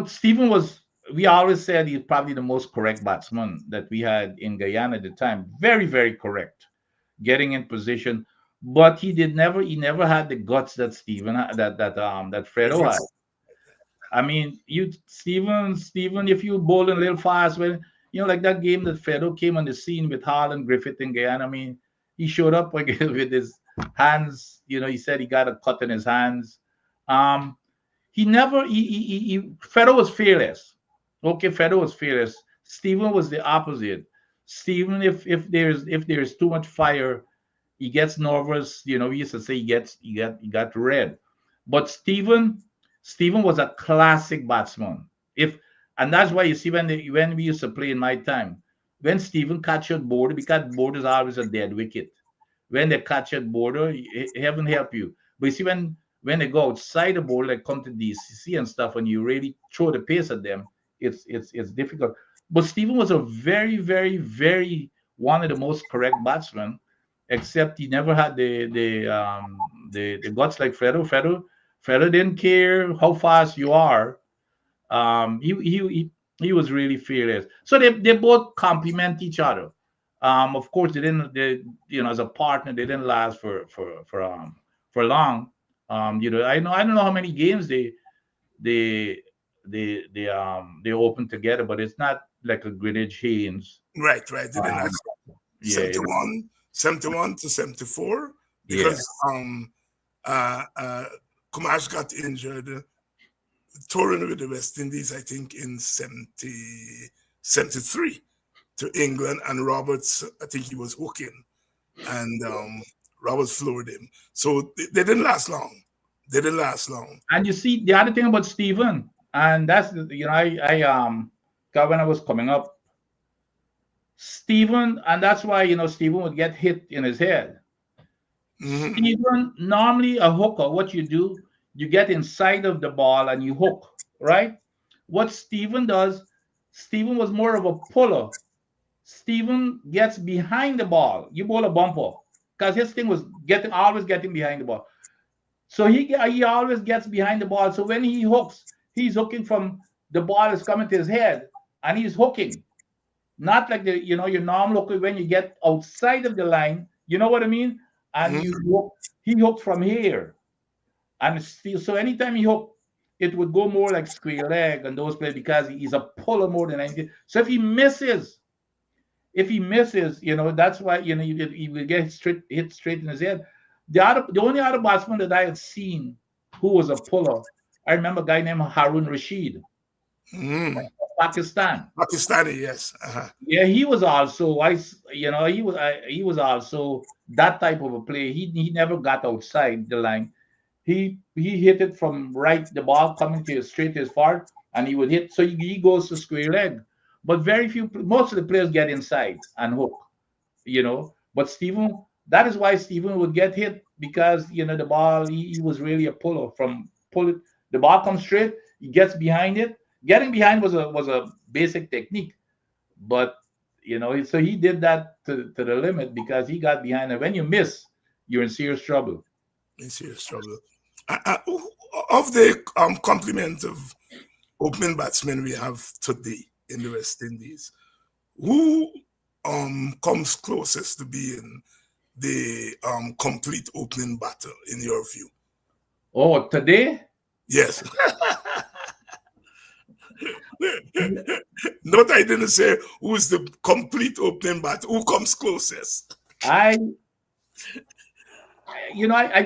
Stephen was. We always said he's probably the most correct batsman that we had in Guyana at the time. Very, very correct, getting in position. But he never had the guts that that Fredo had. I mean, Stephen, if you bowling a little fast, like that game that Fredo came on the scene with Harlan Griffith in Guyana. I mean, he showed up with his hands. He said he got a cut in his hands. Fredo was fearless. Okay, Fredo was fearless. Stephen was the opposite. Stephen, if there's too much fire, he gets nervous. We used to say he got red. But Stephen was a classic batsman. And that's why you see when we used to play in my time, when Stephen catch a border, because border is always a dead wicket. When they catch a border, heaven help you. But you see when they go outside the border, like come to DCC and stuff, and you really throw the pace at them, it's difficult. But Stephen was a very, very, very one of the most correct batsmen, except he never had the guts like Fredo. Fredo didn't care how fast you are. He was really fearless. So they both complement each other. Of course, as a partner, they didn't last for long. I don't know how many games they opened together, but it's not like a Greenwich Haynes. Right. They didn't last 71 to 74, because Comash got injured touring with the West Indies, I think in 73 to England, and Roberts, I think he was hooking, and Roberts floored him. So they didn't last long. And you see, the other thing about Stephen, and that's I got when I was coming up, Stephen, and that's why Stephen would get hit in his head. Stephen, normally a hooker, what you do, you get inside of the ball and you hook, right? What Stephen does, Stephen was more of a puller. Stephen gets behind the ball. You bowl a bumper, because his thing was always getting behind the ball. So he always gets behind the ball. So when he hooks, he's hooking from the ball is coming to his head, and he's hooking. Not like your normal hooker when you get outside of the line. You know what I mean? And he hooked from here. And so anytime he hooked, it would go more like square leg and those plays, because he's a puller more than anything. So if he misses, that's why he will get hit straight in his head. The only other batsman that I had seen who was a puller, I remember a guy named Harun Rashid, Pakistan. Pakistani, yes. Yeah, he was also he was also that type of a player. He never got outside the line. He hit it from right, the ball coming straight to his forward, and he would hit. So he goes to square leg. But most of the players get inside and hook, But Stephen, that is why Stephen would get hit, because the ball, he was really a puller. The ball comes straight, he gets behind it. Getting behind was a basic technique, but so he did that to the limit, because he got behind, and when you miss, you're in serious trouble. Of the complement of opening batsmen we have today in the West Indies, who comes closest to being the complete opening batter in your view? Oh, today? Yes. Note I didn't say who's the complete opening batter. Who comes closest? I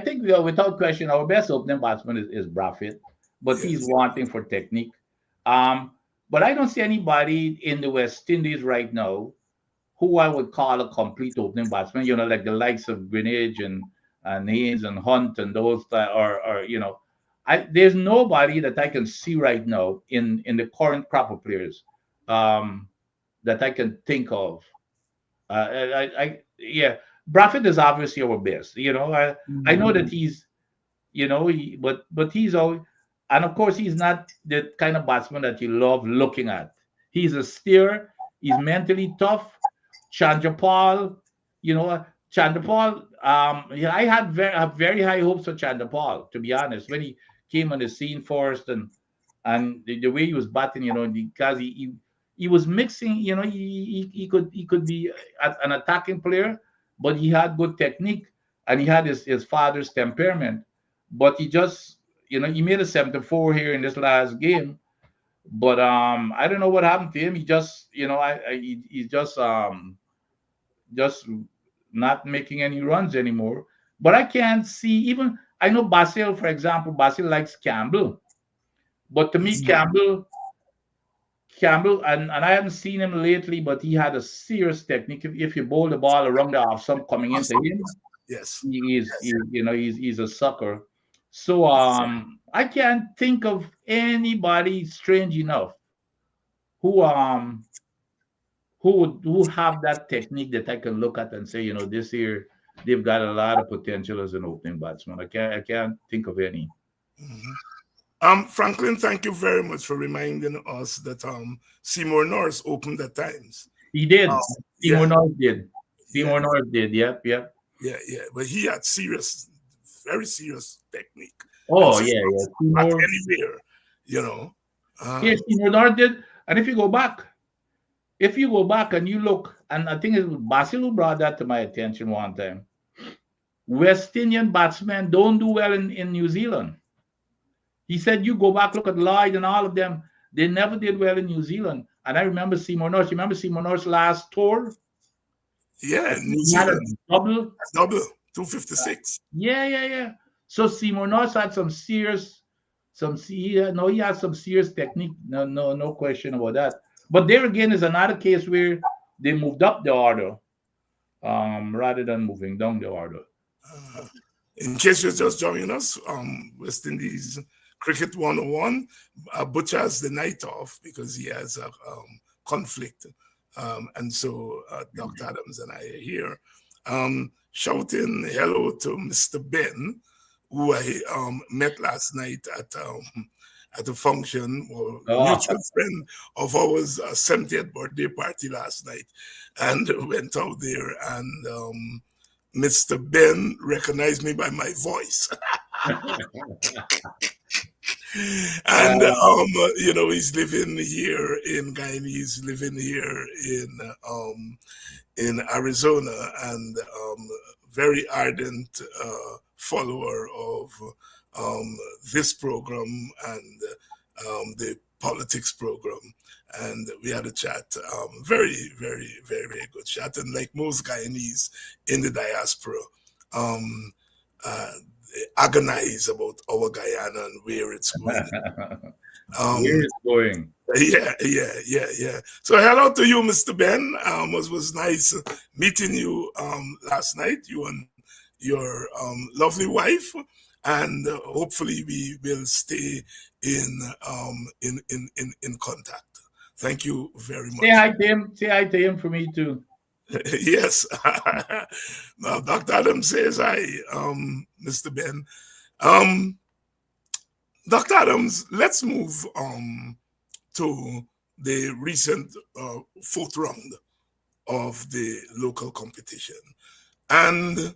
think without question, our best opening batsman is Brafitt, but he's wanting for technique. But I don't see anybody in the West Indies right now who I would call a complete opening batsman. Like the likes of Greenidge and Haynes and Hunt and those that are there's nobody that I can see right now in the current crop of players that I can think of. Yeah, Braffett is obviously our best. I know that he's but he's all, and of course he's not the kind of batsman that you love looking at. He's a steer. He's mentally tough. Chandrapal, Chandrapal. Yeah, I had very high hopes for Chandrapal, to be honest, when he came on the scene first, and the way he was batting, because he was mixing. He could be an attacking player, but he had good technique, and he had his father's temperament. But he just, he made a 74 here in this last game. But I don't know what happened to him. He just, he's just not making any runs anymore. But I can't see, even I know Basil, for example. Basil likes Campbell, but to me, Campbell, and I haven't seen him lately, but he had a serious technique. If you bowl the ball around the off stump coming into him, Yes. he's a sucker. So I can't think of anybody strange enough who who have that technique that I can look at and say, this year they've got a lot of potential as an opening batsman. I can't think of any. Franklin, thank you very much for reminding us that Seymour Norris opened at times. He did. Seymour Norris did. Seymour Norris did. Yep. Yeah. But he had very serious technique. Oh, yeah. Not anywhere, Yes, Seymour Norris did. And if you go back and you look, and I think it was Basil who brought that to my attention one time. West Indian batsmen don't do well in New Zealand. He said, you go back, look at Lloyd and all of them. They never did well in New Zealand. And I remember Seymour Norris. You remember Seymour Norris' last tour? Yeah, New He had a Zealand. Double, 256. Yeah. So Seymour Norris had he had some serious technique. No question about that. But there again is another case where they moved up the order rather than moving down the order. In case you're just joining us, West Indies Cricket 101, Butcher has the night off because he has a conflict. And so Dr. Adams and I are here shouting hello to Mr. Ben, who I met last night at a function, or mutual friend of ours 70th birthday party last night, and went out there, and Mr. Ben recognized me by my voice. And he's living here in Guyana, he's living here in Arizona, and very ardent follower of this program and the politics program. And we had a chat, very, very, very, very good chat. And like most Guyanese in the diaspora, agonize about our Guyana and where it's going. Where it's going. Yeah. So hello to you, Mr. Ben. It was nice meeting you last night, you and your lovely wife. And hopefully we will stay in contact. Thank you very much. Say hi to him for me too. Yes. Now, Dr. Adams says hi, Mr. Ben. Dr. Adams, let's move to the recent fourth round of the local competition. And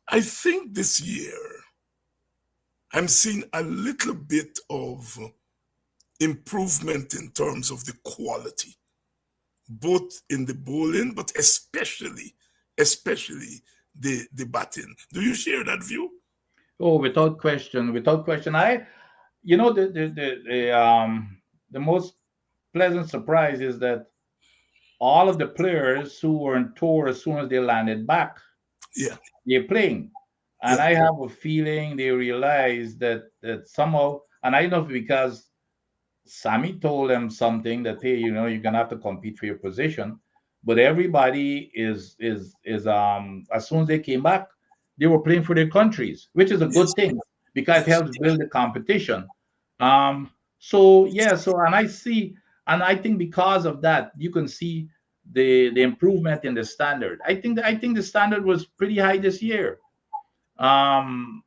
I think this year I'm seeing a little bit of improvement in terms of the quality, both in the bowling, but especially the batting. Do you share that view? Oh, without question. The most pleasant surprise is that all of the players who were on tour, as soon as they landed back, they're playing. And I have a feeling they realize that somehow, and I know because Sammy told them something that, hey, you're gonna have to compete for your position. But everybody is as soon as they came back, they were playing for their countries, which is a good Yes. thing because it Yes. helps build the competition. So yeah, and I see, and I think because of that, you can see the improvement in the standard. I think the standard was pretty high this year. And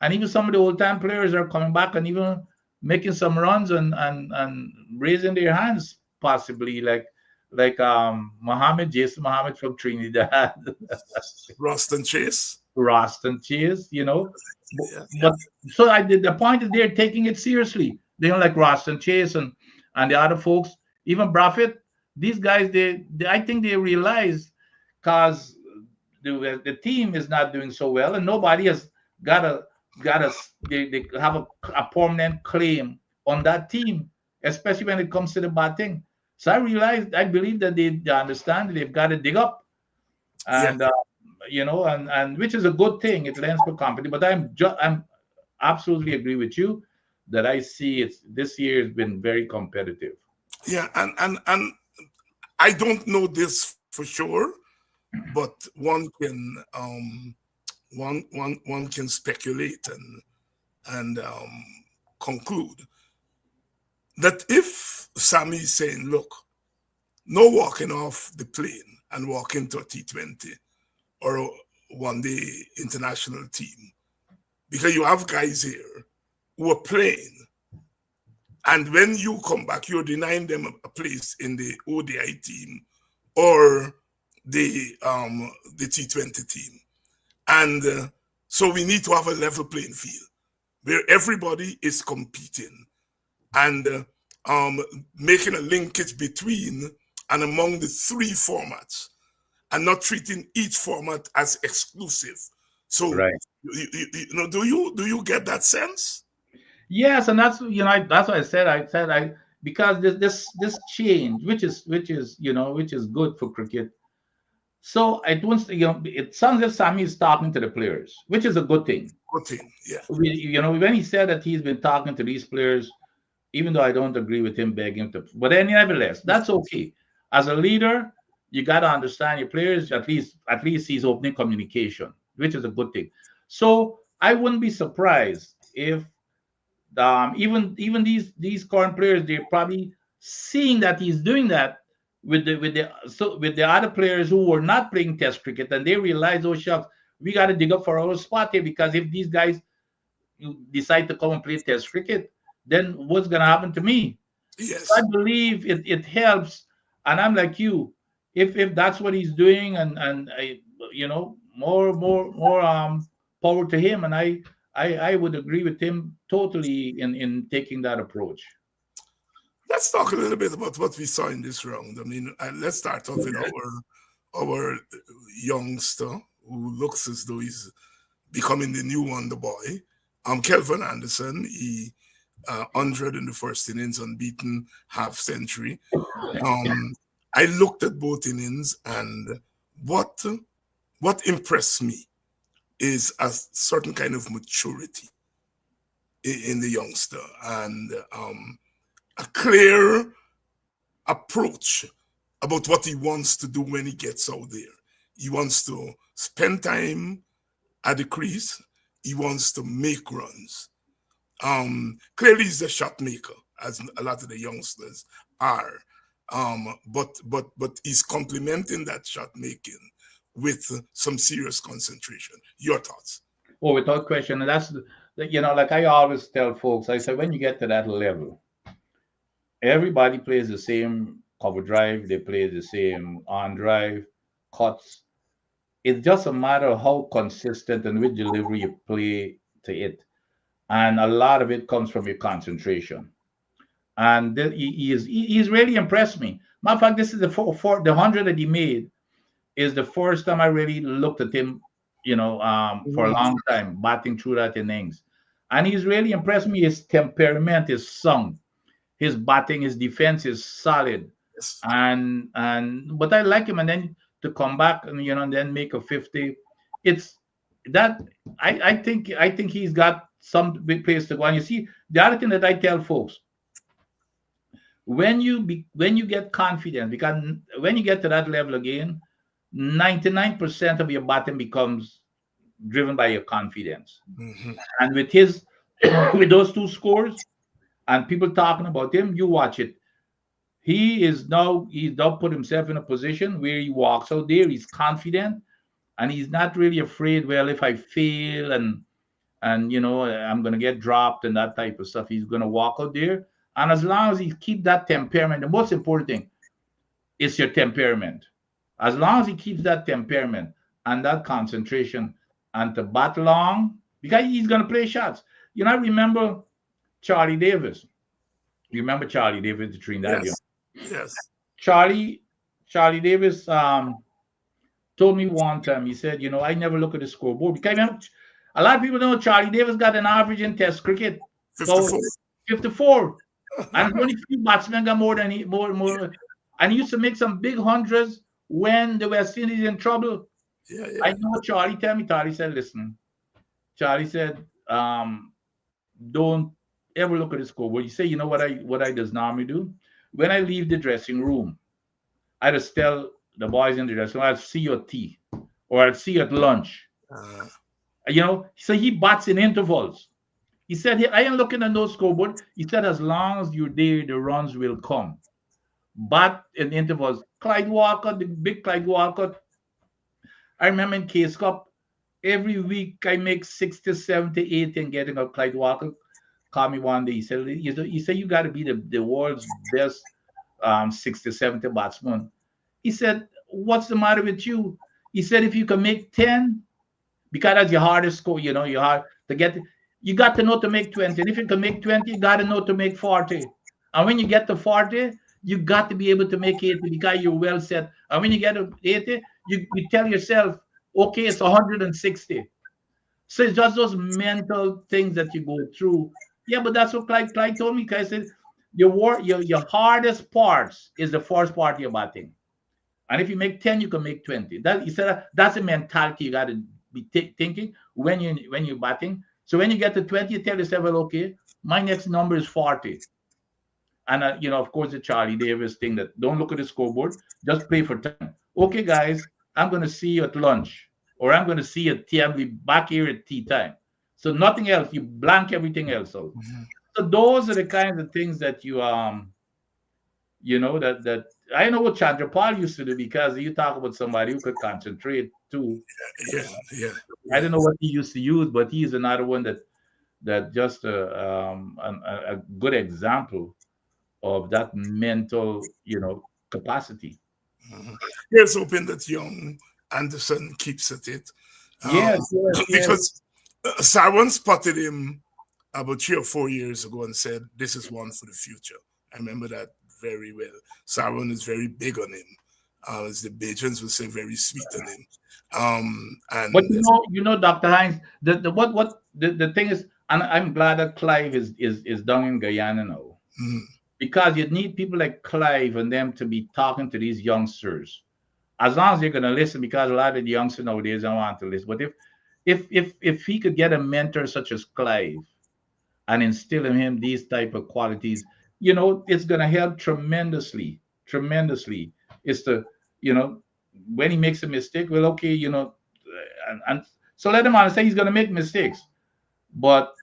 even some of the old time players are coming back and even making some runs and raising their hands, possibly like Jason Mohammed from Trinidad. Roston Chase. Roston Chase, Yeah. but so I did. The point is they're taking it seriously. They don't like Roston Chase and the other folks, even Braffett. These guys, they I think they realize, because the team is not doing so well, and nobody has got a they have a permanent claim on that team, especially when it comes to the batting. So I believe that they understand they've got to dig up, and and which is a good thing. It lends for company. But I'm absolutely agree with you that I see this year has been very competitive. Yeah, and I don't know this for sure, but one can speculate and conclude that if Sammy is saying, look, no walking off the plane and walking to a T20 or a one-day international team, because you have guys here who are playing, and when you come back, you're denying them a place in the ODI team or the T20 team. And so we need to have a level playing field where everybody is competing and making a linkage between and among the three formats and not treating each format as exclusive. So, Right. Do you get that sense? Yes, and that's that's what I said. Because this change, which is good for cricket. So it sounds as if Sammy is talking to the players, which is a good thing. Good thing, yeah. When he said that he's been talking to these players, even though I don't agree with him begging to, but then nevertheless, that's okay. As a leader, you got to understand your players. At least he's opening communication, which is a good thing. So I wouldn't be surprised if even these current players, they're probably seeing that he's doing that with the other players who were not playing Test cricket, and they realize, oh shucks, we got to dig up for our spot here, because if these guys decide to come and play Test cricket, then what's going to happen to me? Yes. So I believe it helps, and I'm like you. If that's what he's doing, and I, more power to him, and I would agree with him totally in taking that approach. Let's talk a little bit about what we saw in this round. I mean, let's start off with our youngster who looks as though he's becoming the new wonder boy. Kelvin Anderson, he 100 in the first innings, unbeaten, half century. I looked at both innings, and what impressed me is a certain kind of maturity in the youngster, and a clear approach about what he wants to do when he gets out there. He wants to spend time at the crease. He wants to make runs. Clearly, he's a shot maker, as a lot of the youngsters are. But he's complementing that shot making with some serious concentration. Your thoughts? Oh, without question. And that's, like I always tell folks, I say, when you get to that level, everybody plays the same cover drive, they play the same on drive, cuts. It's just a matter of how consistent and which delivery you play to it. And a lot of it comes from your concentration. And he's really impressed me. Matter of fact, this is the 100 that he made is the first time I really looked at him, for a long time, batting through that innings. And he's really impressed me. His temperament is sound. His batting, his defense is solid. Yes. But I like him. And then to come back and then make a 50, it's that I think he's got some big place to go. And you see, the other thing that I tell folks, when you get confident, because when you get to that level again, 99% of your batting becomes driven by your confidence. And with his with those two scores and people talking about him, you watch it. He's now put himself in a position where he walks out there, he's confident, and he's not really afraid, well, if I fail and I'm gonna get dropped and that type of stuff. He's gonna walk out there. And as long as he keep that temperament, the most important thing is your temperament. As long as he keeps that temperament and that concentration and to bat long, because he's gonna play shots. I remember Charlie Davis. You remember Charlie Davis, the Trinidadian? Yes. Yes. Charlie Davis told me one time, he said, I never look at the scoreboard. Because a lot of people know Charlie Davis got an average in Test cricket. 54. And only few batsmen got more than more. And he used to make some big hundreds when the West Indies in trouble. Yeah. I know Charlie tell me, Charlie said, listen. Charlie said, don't ever look at the scoreboard. You say, what I does normally do? When I leave the dressing room, I just tell the boys in the dressing room, I'll see you at tea or I'll see you at lunch. So he bats in intervals. He said, I ain't looking at no scoreboard. He said, as long as you're there, the runs will come. Bat in intervals. Clyde Walcott, the big Clyde Walcott. I remember in Case Cup, every week I make 60, 70, 80 and getting a Clyde Walcott. Call me one day. He said, you got to be the world's best 60, 70 batsman. He said, what's the matter with you? He said, if you can make 10, because that's your hardest score, your hard to get. You got to know to make 20. And if you can make 20, you got to know to make 40. And when you get to 40, you got to be able to make 80 because you're well set. And when you get to 80, you tell yourself, okay, it's 160. So it's just those mental things that you go through. Yeah, but that's what Clyde told me. Because I said, your hardest parts is the first part of your batting. And if you make 10, you can make 20. He said that's a mentality you got to be thinking when you're batting. So when you get to 20, you tell yourself, well, okay, my next number is 40. And, of course, the Charlie Davis thing that don't look at the scoreboard, just play for time. Okay, guys, I'm going to see you at lunch or I'm going to see you at tea. I'll be back here at tea time. So nothing else. You blank everything else out. So those are the kinds of things that you, that I know what Chandra Paul used to do because you talk about somebody who could concentrate too. Yeah. I don't know what he used to use, but he's another one that just a good example of that mental, capacity. Here's hoping that young Anderson keeps at it. Yes. Because Sarwan spotted him about 3 or 4 years ago and said, this is one for the future. I remember that very well. Sarwan is very big on him. As the Bajans would say, very sweet on him. But Dr. Hines, the thing is, and I'm glad that Clive is down in Guyana now. Because you need people like Clive and them to be talking to these youngsters. As long as they're gonna listen, because a lot of the youngsters nowadays don't want to listen. But if he could get a mentor such as Clive and instill in him these type of qualities, it's gonna help tremendously. It's when he makes a mistake, well, okay, and so let him understand he's gonna make mistakes, but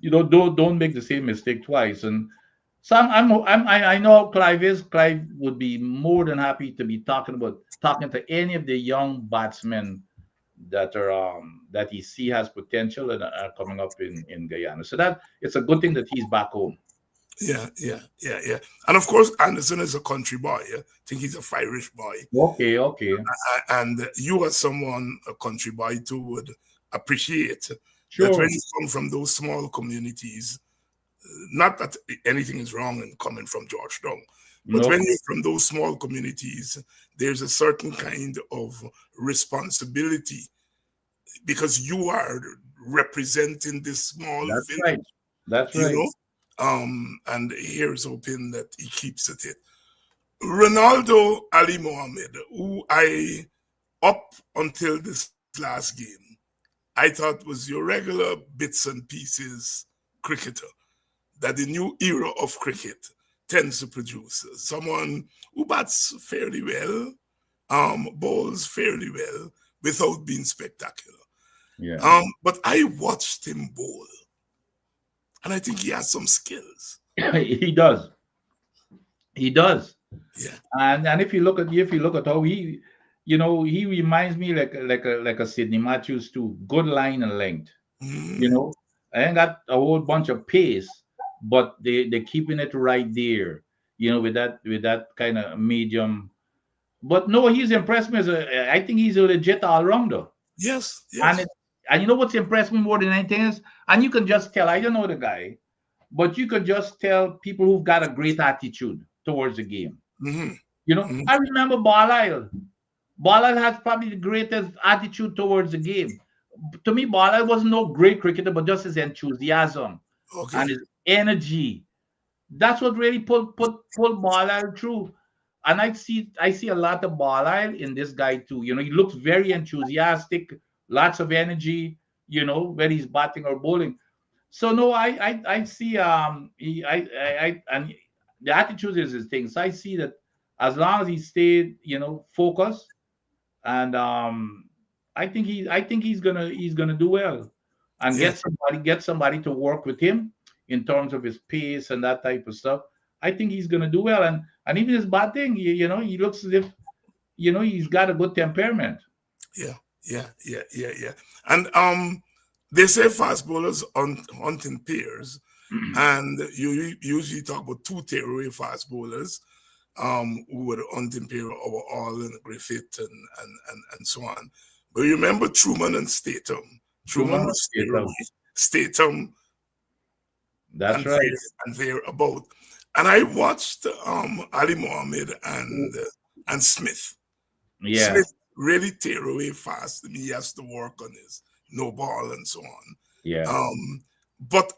don't make the same mistake twice. And so I know how Clive is. Clive would be more than happy to be talking to any of the young batsmen that are that he see has potential and are coming up in Guyana. So that it's a good thing that he's back home. Yeah. And of course, Anderson is a country boy. I think he's a Irish boy. Okay. And you as someone, a country boy too, would appreciate Sure. that when you come from those small communities, not that anything is wrong in coming from Georgetown, but when you're from those small communities, there's a certain kind of responsibility because you are representing this small village. Right. That's right. And here's hoping that he keeps at it. Ronaldo Ali Mohammed, who I, up until this last game, I thought was your regular bits and pieces cricketer, that the new era of cricket tends to produce. Someone who bats fairly well, bowls fairly well without being spectacular. Yeah. But I watched him bowl, and I think he has some skills. He does. He does. Yeah. And if you look at how he, he reminds me like a Sidney Matthews too. Good line and length. Mm. I ain't got a whole bunch of pace, but they're keeping it right there. With that kind of medium. But no, he's impressed me I think he's a legit all rounder. Yes. And you know what's impressed me more than anything is, and you can just tell. I don't know the guy, but you could just tell people who've got a great attitude towards the game. Mm-hmm. I remember Barlisle. Barlisle has probably the greatest attitude towards the game. To me, Barlisle wasn't no great cricketer, but just his enthusiasm and his energy. That's what really pulled Barlisle through. And I see a lot of Barlisle in this guy too. He looks very enthusiastic, lots of energy. When he's batting or bowling. So no, I see and the attitude is his thing. So I see that as long as he stayed, focused, and I think he's gonna do well, and get somebody to work with him in terms of his pace and that type of stuff. I think he's gonna do well, and even his batting, he looks as if he's got a good temperament. Yeah. And they say fast bowlers hunt in pairs, and you usually talk about two tearaway fast bowlers, who were hunting pair over All and Griffith and so on. But you remember Truman and Statham. Truman was tearaway. Statham. That's right. And they're about. And I watched Ali Mohammed and Smith. Yeah. Smith really tear away fast. He has to work on his no ball and so on. Yeah. But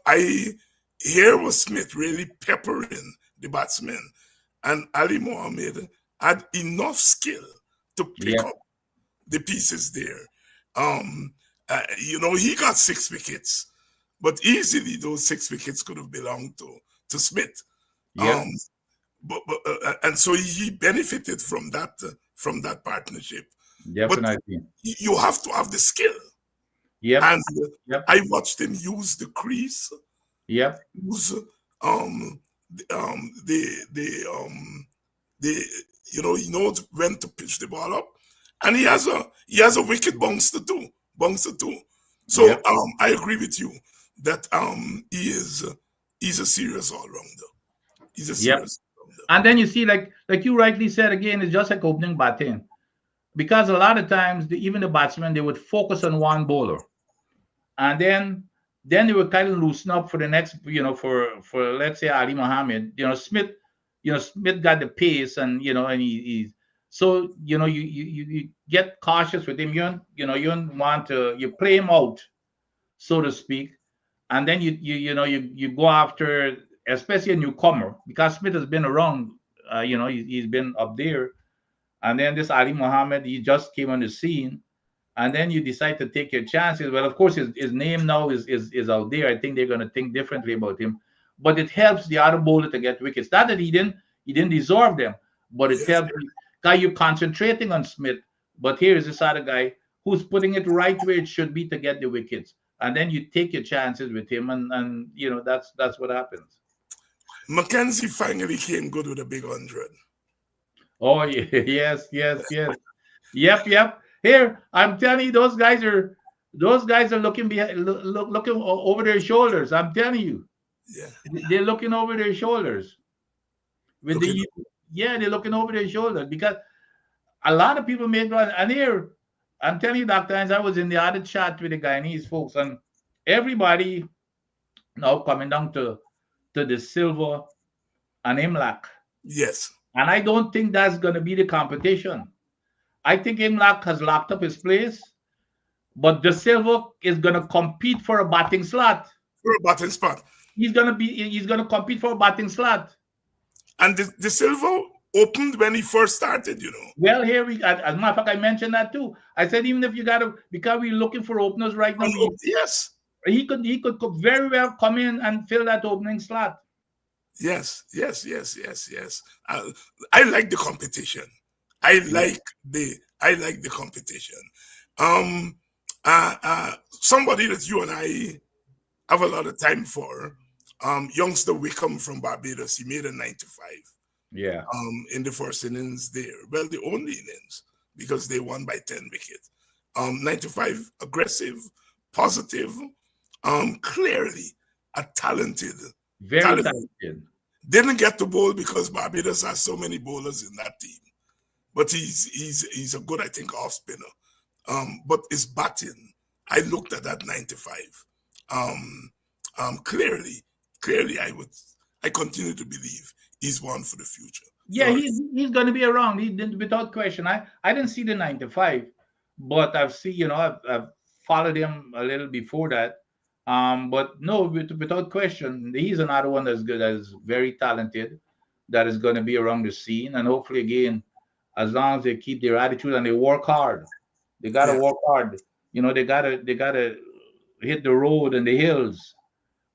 here was Smith really peppering the batsmen, and Ali Mohammed had enough skill to pick up the pieces there. He got 6 wickets, but easily those 6 wickets could have belonged to Smith. Yeah. And so he benefited from that partnership. Definitely. But you have to have the skill. Yeah. And I watched him use the crease. Yeah. Use he knows when to pitch the ball up, and he has a wicked bouncer too. So I agree with you that he's a serious all rounder. He's a serious all rounder. And then you see, like you rightly said again, it's just like opening batting. Because a lot of times, even the batsmen, they would focus on one bowler, and then they would kind of loosen up for the next, for let's say Ali Mohammed. Smith got the pace, and and he's so you get cautious with him. You don't want to play him out, so to speak, and then you go after, especially a newcomer, because Smith has been around. He's been up there. And then this Ali Mohammed, he just came on the scene, and then you decide to take your chances. Well, of course, his name now is out there. I think they're going to think differently about him, but it helps the other bowler to get wickets. Not that he didn't deserve them, but it helps. Guy, you're concentrating on Smith, but here is this other guy who's putting it right where it should be to get the wickets, and then you take your chances with him, and that's what happens. Mackenzie finally came good with a big 100. Oh yes. Yep. Here, I'm telling you, those guys are looking looking over their shoulders. I'm telling you. Yeah. They're looking over their shoulders. They're looking over their shoulders, because a lot of people made runs. And here, I'm telling you, Dr. Hines, I was in the other chat with the Guyanese folks, and everybody now coming down to the Silver and Imlach. Yes. And I don't think that's going to be the competition. I think Imlach has locked up his place, but the Silver is going to compete for a batting slot. For a batting spot. He's going to compete for a batting slot. And the Silver opened when he first started, Well, here as a matter of fact, I mentioned that too. I said, even if you because we're looking for openers right now. Yes. He could very well come in and fill that opening slot. Yes, yes, yes, yes, yes. I like the competition. I like the competition. Um, Somebody that you and I have a lot of time for. Youngster Wickham from Barbados. He made a 95. Yeah. In the first innings there. Well, the only innings because they won by 10 wickets. 95, aggressive, positive, clearly a talented, Very talented. talented. Didn't get to bowl because Barbados has so many bowlers in that team. But he's a good, I think, off spinner. But his batting, I looked at that 95. Clearly, I continue to believe he's one for the future. Yeah, he's going to be around. He didn't, without question. I didn't see the 95, but I've seen, I've followed him a little before that. But no, without question, he's another one that's good, that is very talented, that is going to be around the scene, and hopefully again, as long as they keep their attitude and they work hard, they got to work hard. They gotta hit the road and the hills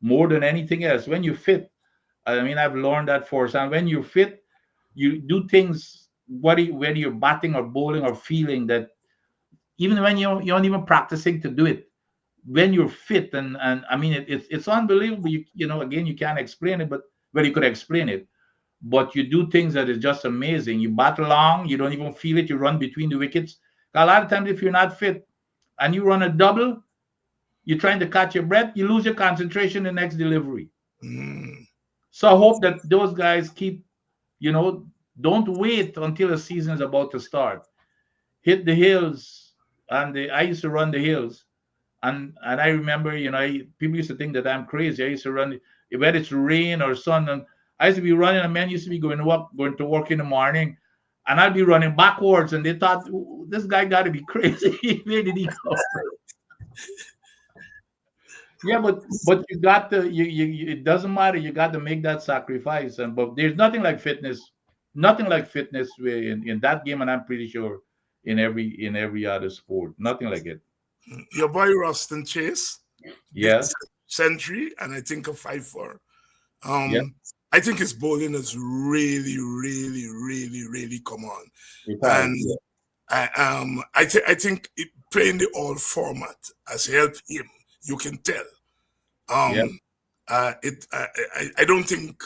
more than anything else. When you fit, I mean, I've learned that firsthand. When you're fit, you do things, whether you're batting or bowling or feeling, that even when you aren't even practicing to do it, when you're fit, and I mean, it's unbelievable. Again, you can't explain it, but well, you could explain it, but you do things that is just amazing. You bat long, you don't even feel it. You run between the wickets. A lot of times, if you're not fit and you run a double, you're trying to catch your breath, you lose your concentration the next delivery. So I hope that those guys keep, don't wait until the season is about to start. Hit the hills, and I used to run the hills, and I remember, people used to think that I'm crazy. I used to run, whether it's rain or sun, and I used to be running. A man used to be going to work in the morning, and I'd be running backwards, and they thought, this guy got to be crazy. Where did he go? Yeah, but you got to it doesn't matter. You got to make that sacrifice, but there's nothing like fitness, in that game, and I'm pretty sure in every other sport, nothing like it. Your boy Ruston Chase, yes, century, and I think a 5-4. Yeah. I think his bowling has really, really, really, really come on, and I think playing the all format has helped him. You can tell. I don't think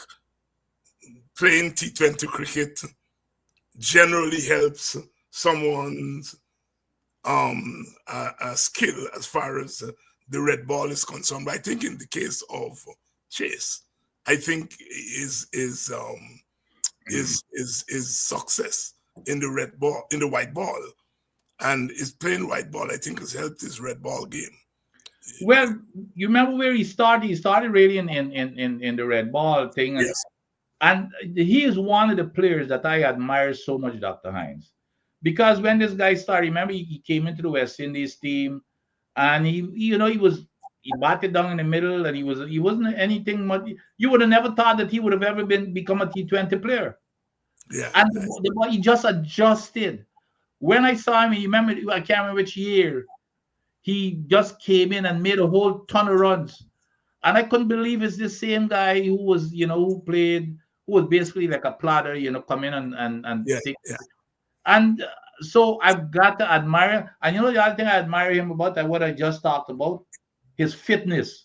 playing T20 cricket generally helps someone's skill as far as the red ball is concerned. But I think in the case of Chase, I think his success in the red ball, in the white ball, and his playing white ball, I think has helped his red ball game. Well, you remember where he started? He started really in the red ball thing. And, yes. And he is one of the players that I admire so much, Dr. Hines. Because when this guy started, remember, he came into the West Indies team, and he batted down in the middle, and he wasn't anything much. You would have never thought that he would have ever become a T20 player. Yeah. And he just adjusted. When I saw him, I can't remember which year, he just came in and made a whole ton of runs. And I couldn't believe it's the same guy who was, who was basically like a plotter, come in and take. Yeah. And so I've got to admire. And the other thing I admire him about, what I just talked about, his fitness.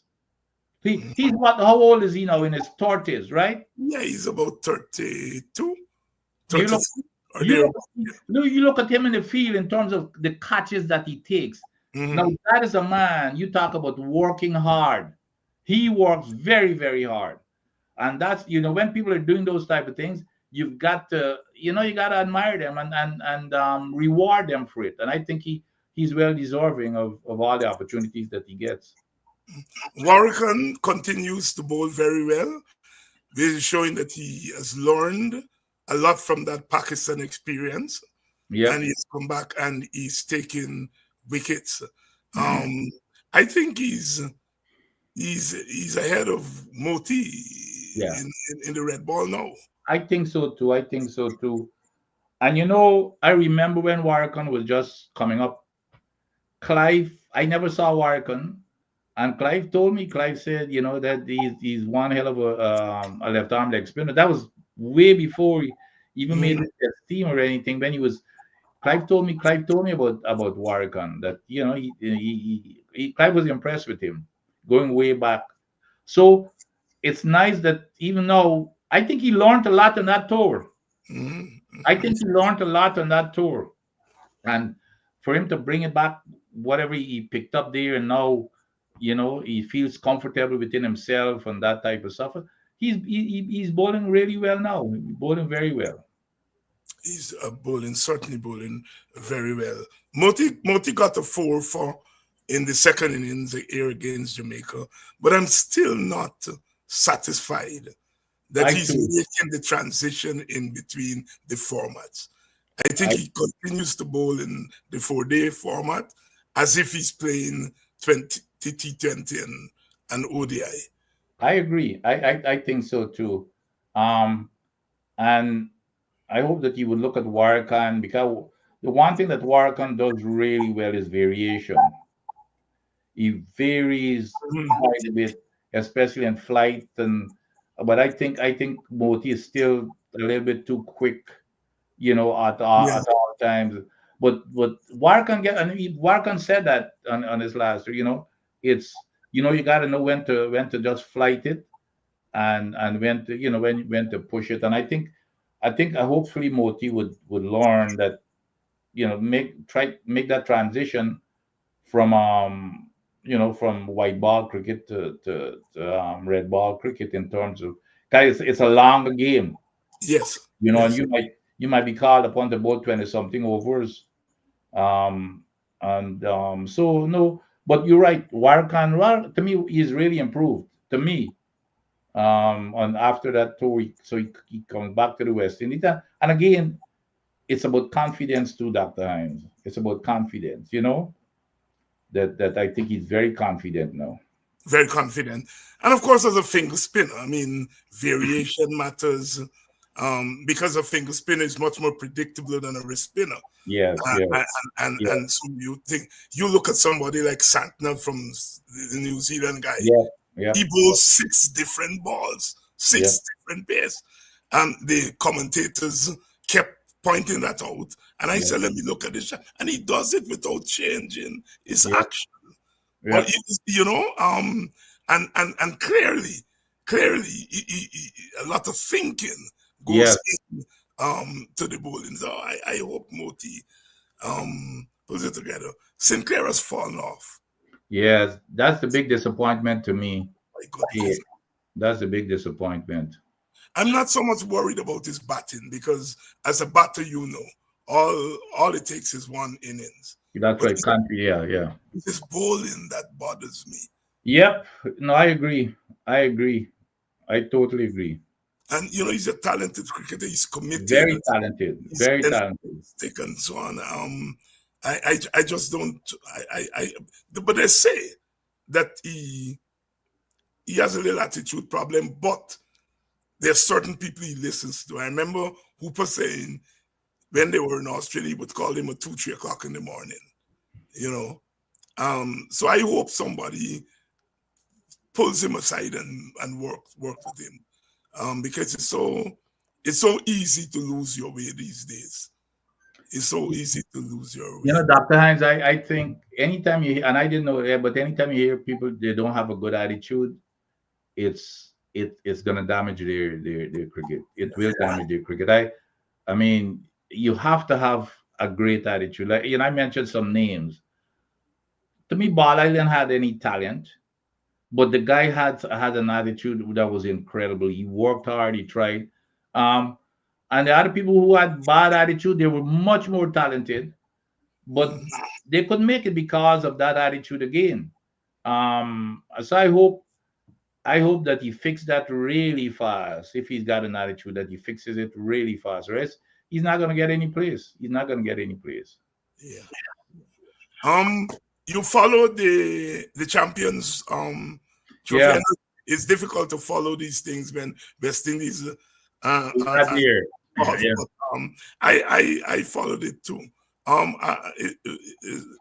He's how old is he now? In his 30s, right? Yeah, he's about 32. You look at him in the field in terms of the catches that he takes. Mm-hmm. Now, that is a man, you talk about working hard. He works very, very hard. And that's, when people are doing those type of things, you've got to, you got to admire them and reward them for it. And I think he's well deserving of all the opportunities that he gets. Warrican continues to bowl very well. This is showing that he has learned a lot from that Pakistan experience. Yeah. And he's come back and he's taken wickets. I think he's ahead of Moti in the red ball now. I think so too. And I remember when Warrican was just coming up. Clive, I never saw Warrican, And Clive said, that he's one hell of a left arm leg spinner. That was way before he even made his team or anything. When he was, Clive told me about Warrican, that Clive was impressed with him going way back. So it's nice that even though I think he learned a lot on that tour. I think he learned a lot on that tour, and for him to bring it back, whatever he picked up there, and now, he feels comfortable within himself and that type of stuff. He's bowling really well now. He's bowling very well. He's certainly bowling very well. Moti got a 4 in the second innings here against Jamaica, but I'm still not satisfied that he's making the transition in between the formats. I think he continues to bowl in the 4-day format as if he's playing T20 and ODI. I agree. I think so too. And I hope that you would look at Warrican, because the one thing that Warrican does really well is variation. He varies quite a bit, especially in flight. But I think Moti is still a little bit too quick, at all times. But Warrican said that on his last, it's you got to know when to just flight it, and when to when to push it. And I think hopefully Moti would learn that, make that transition from from white ball cricket to red ball cricket, in terms of, guys, it's a longer game. Yes. And you might be called upon to bowl 20 something overs. So no, but you're right. Warrican, to me, he's really improved. To me, and after that tour, he comes back to the West Indies, and again, it's about confidence too, Dr. Hines. It's about confidence. That I think he's very confident now. Very confident, and of course, as a finger spinner, I mean, variation matters. Because a finger spinner is much more predictable than a wrist spinner. Yes, and so you look at somebody like Santner from the New Zealand guy. Yeah. He bowls 6 different balls, 6 different pairs, and the commentators kept pointing that out. And I said, let me look at this, and he does it without changing his action. Yeah. But, and clearly, a lot of thinking goes in to the bowling. So I hope Moti pulls it together. Sinclair has fallen off. Yes, that's the big disappointment to me. That's the big disappointment. I'm not so much worried about his batting, because as a batter, all it takes is 1 innings. That's right, country. Yeah. It's his bowling that bothers me. Yep. No, I agree. I totally agree. And he's a talented cricketer. He's committed. Very talented. Very talented. And so on. I just don't. But they say that he has a little attitude problem. But there are certain people he listens to. I remember Hooper saying when they were in Australia, he would call him at 2-3 o'clock in the morning. So I hope somebody pulls him aside and work with him. Because it's so easy to lose your way these days. It's so easy to lose your way. Dr. Hines, I think anytime you, and I didn't know that, but anytime you hear people, they don't have a good attitude, it's gonna damage their cricket. It will damage their cricket. I mean, you have to have a great attitude. Like, I mentioned some names. To me, Ball Island had any talent, but the guy had an attitude that was incredible. He worked hard. He tried. And the other people who had bad attitude, they were much more talented, but they couldn't make it because of that attitude again. So I hope that he fixes that really fast. If he's got an attitude, that he fixes it really fast. Right? He's not going to get any place. He's not going to get any place. Yeah. You followed the champions. Yeah. It's difficult to follow these things when West Indies. Not here. Yeah. I followed it too.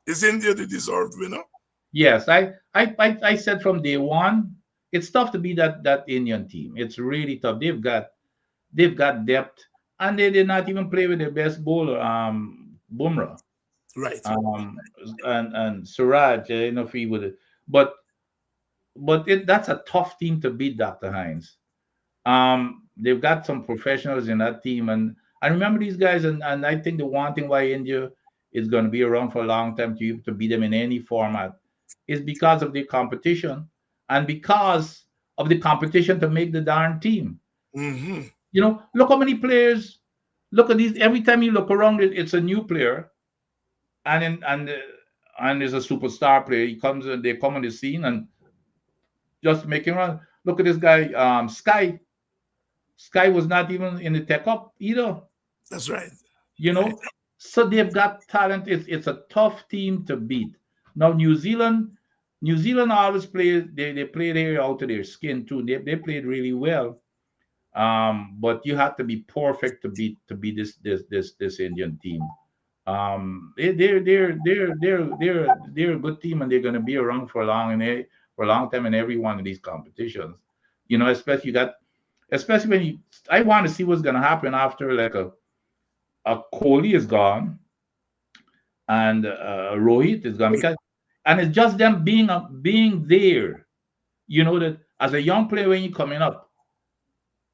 Is India the deserved winner? Yes, I said from day one, it's tough to be that Indian team. It's really tough. They've got depth, and they did not even play with their best bowler, Bumrah, Right. um, and Suraj. If he would, but that's a tough team to beat, Dr. Hines. They've got some professionals in that team, and I remember these guys, and I think the one thing why India is going to be around for a long time to beat them in any format is because of the competition, and because of the competition to make the darn team. Mm-hmm. Look how many players. Look at these. Every time you look around, it's a new player, and and there's a superstar player. They come on the scene and just making run. Look at this guy, Sky. Sky was not even in the tech up either. That's right. You Right. know, so they've got talent. It's a tough team to beat. Now New Zealand always play. They play there out of their skin too. They played really well. But you have to be perfect to beat this Indian team. They're a good team, and they're going to be around for a long time in every one of these competitions. Especially when I want to see what's going to happen after like a Kohli is gone and Rohit is gone, and it's just them being there. That as a young player when you're coming up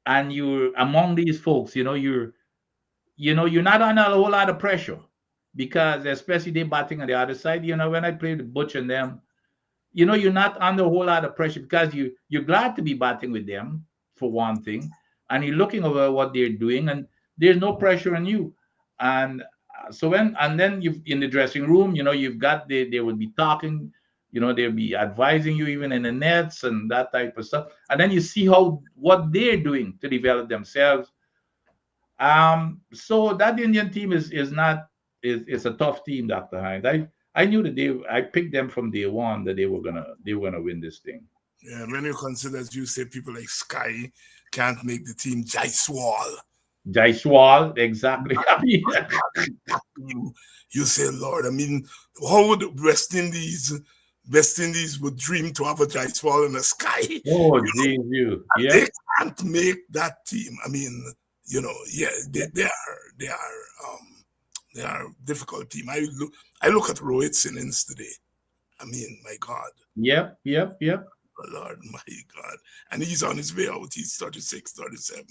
and you're among these folks, you're not under a whole lot of pressure because especially they batting on the other side. When I played with Butch and them, you're not under a whole lot of pressure because you're glad to be batting with them for one thing, and you're looking over what they're doing, and there's no pressure on you. And then you in the dressing room, you've got they will be talking, they'll be advising you even in the nets and that type of stuff. And then you see what they're doing to develop themselves. So that Indian team is not is a tough team, Dr. Hines. I knew that I picked them from day one that they were gonna win this thing. Yeah, and when you consider, as you say, people like Sky can't make the team, Jaiswal. Jaiswal, exactly. I mean, you say, Lord, I mean, how would West Indies would dream to have a Jaiswal and a Sky? Oh, geez, yeah. They can't make that team. I mean, yeah, they are a difficult team. I look at Rohit's innings today. I mean, my God. Yep. Oh, Lord, my God. And he's on his way out. He's 36, 37,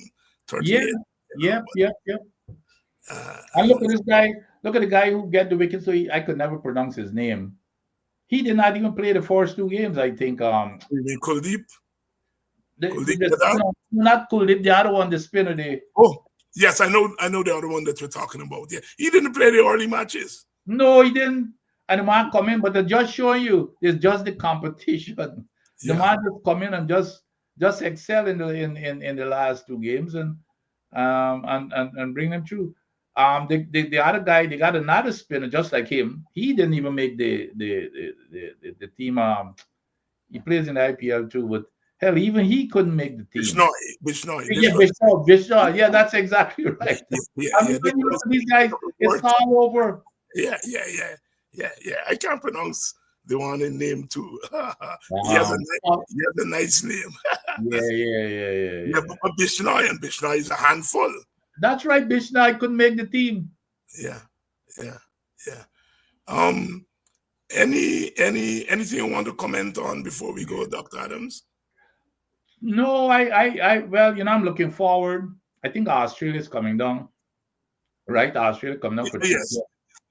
38. Yep. And look at this guy. Look at the guy who get the wicket. So I could never pronounce his name. He did not even play the first two games, I think. You mean Kuldeep? Not Kuldeep, the other one, the spinner. Oh, yes, I know the other one that you're talking about. Yeah, he didn't play the early matches. No, he didn't. And the man come in, but they're just showing you it's just the competition. The man just come in and just excel in the last two games and bring them through. The other guy, they got another spinner just like him. He didn't even make the team. He plays in the IPL too, but hell, even he couldn't make the team. Bishnoi. Bishnoi. Yeah, that's exactly right. When you look at these guys, it's all over. Yeah. I can't pronounce the one in name too. He has a nice name. Yeah. But Bishnoi is a handful. That's right. Bishnoi couldn't make the team. Yeah. Anything you want to comment on before we go, Dr. Adams? No, well, I'm looking forward. I think Australia's coming down. Right? Australia coming down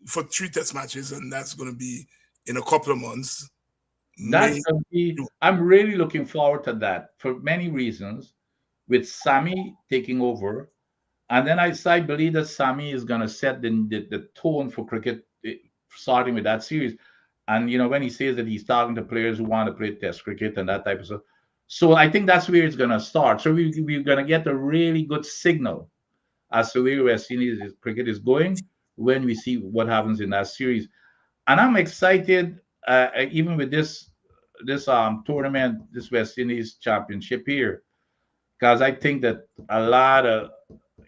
for 3 test matches, and that's going to be in a couple of months. I'm really looking forward to that for many reasons, with Sammy taking over. And then I believe that Sammy is going to set the tone for cricket, starting with that series. And, when he says that he's talking to players who want to play test cricket and that type of stuff. So I think that's where it's going to start. So we're going to get a really good signal as to where West Indies cricket is going when we see what happens in that series. And I'm excited, even with this tournament, this West Indies championship here, because I think that a lot of,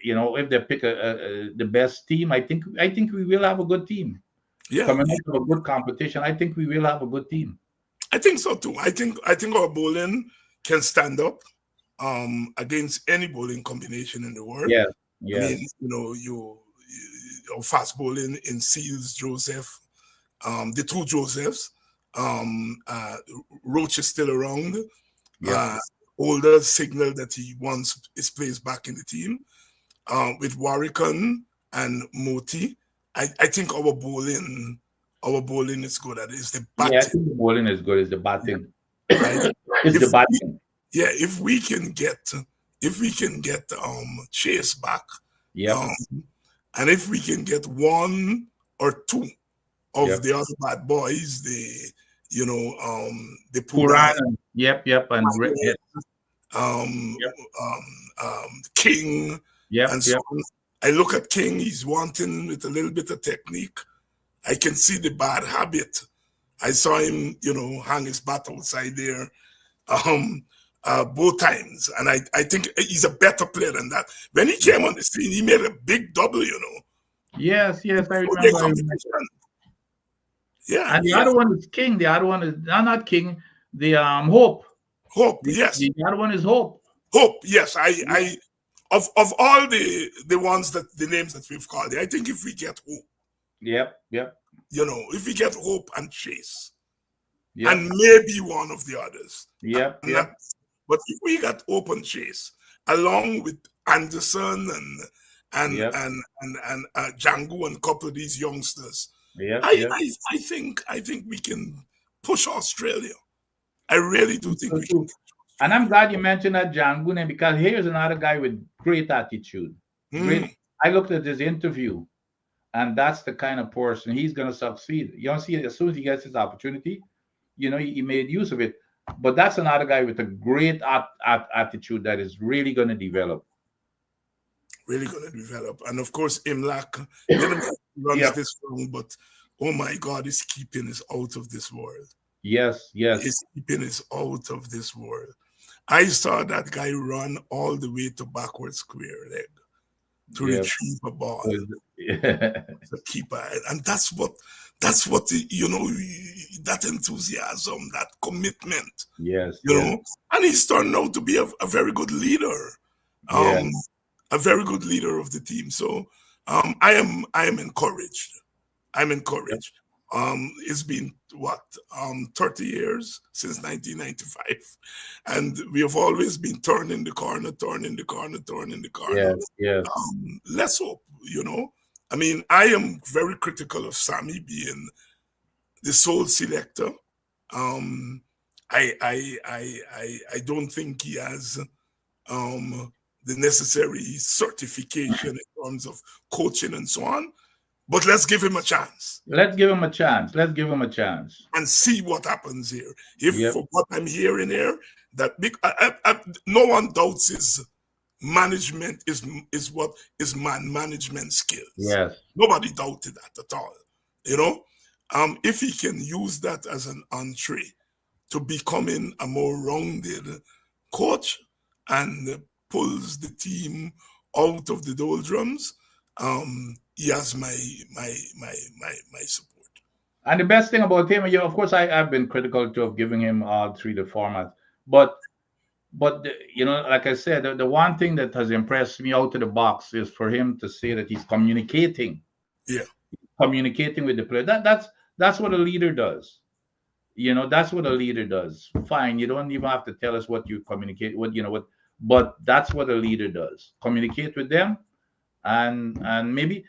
if they pick the best team, I think we will have a good team. Yeah. Coming up with a good competition, I think we will have a good team. I think so too. I think our bowling can stand up against any bowling combination in the world. Yes, I mean, yes. you fast bowling in Seals, Joseph, the two Josephs. Roach is still around. Yep. Older signal that he wants his place back in the team. With Warwickon and Moti, I think our bowling is good at it. It's the batting. Yeah, I think the bowling is good. It's the batting. Right? It's the batting. If we can get Chase back, yeah, and if we can get one or two of the other bad boys, the Puran, yep, and King, and so on. I look at King, he's wanting with a little bit of technique. I can see the bad habit. I saw him, hang his bat outside there both times. And I think he's a better player than that. When he came on the scene, he made a big double, Yes, I remember. Yeah. And the other one is King. The other one is not King. The Hope. Hope, yes. The other one is Hope. Hope, yes. I of all the ones the names that we've called, I think if we get Hope. Yep. If we get Hope and Chase, and maybe one of the others. But if we got Hope and Chase, along with Anderson and Django and a couple of these youngsters, I think we can push Australia. I really do think we can. And I'm glad you mentioned that Django name, because here's another guy with great attitude. I looked at his interview, and that's the kind of person he's going to succeed. You see, as soon as he gets his opportunity, he made use of it. But that's another guy with a great attitude that is really going to develop. And of course, Imlak runs this wrong, but oh my God, his keeping is out of this world. Yes. His keeping is out of this world. I saw that guy run all the way to backward square leg to retrieve a ball. The keeper, and that's what that enthusiasm, that commitment. Yes. And he's turned out to be a very good leader. A very good leader of the team. So I am encouraged. I'm encouraged. It's been 30 years since 1995, and we have always been turning the corner. Let's hope, I mean, I am very critical of Sammy being the sole selector. I don't think he has the necessary certification in terms of coaching and so on. But let's give him a chance. Let's give him a chance. And see what happens here. If for what I'm hearing here, that no one doubts his management is management skills. Yes. Nobody doubted that at all. If he can use that as an entree to becoming a more rounded coach and pulls the team out of the doldrums, he has my support. And the best thing about him, of course, I've been critical of giving him all three the formats, but like I said, the one thing that has impressed me out of the box is for him to say that he's communicating. Communicating with the player. That's what a leader does. That's what a leader does. Fine, you don't even have to tell us what you communicate, but that's what a leader does. Communicate with them, and maybe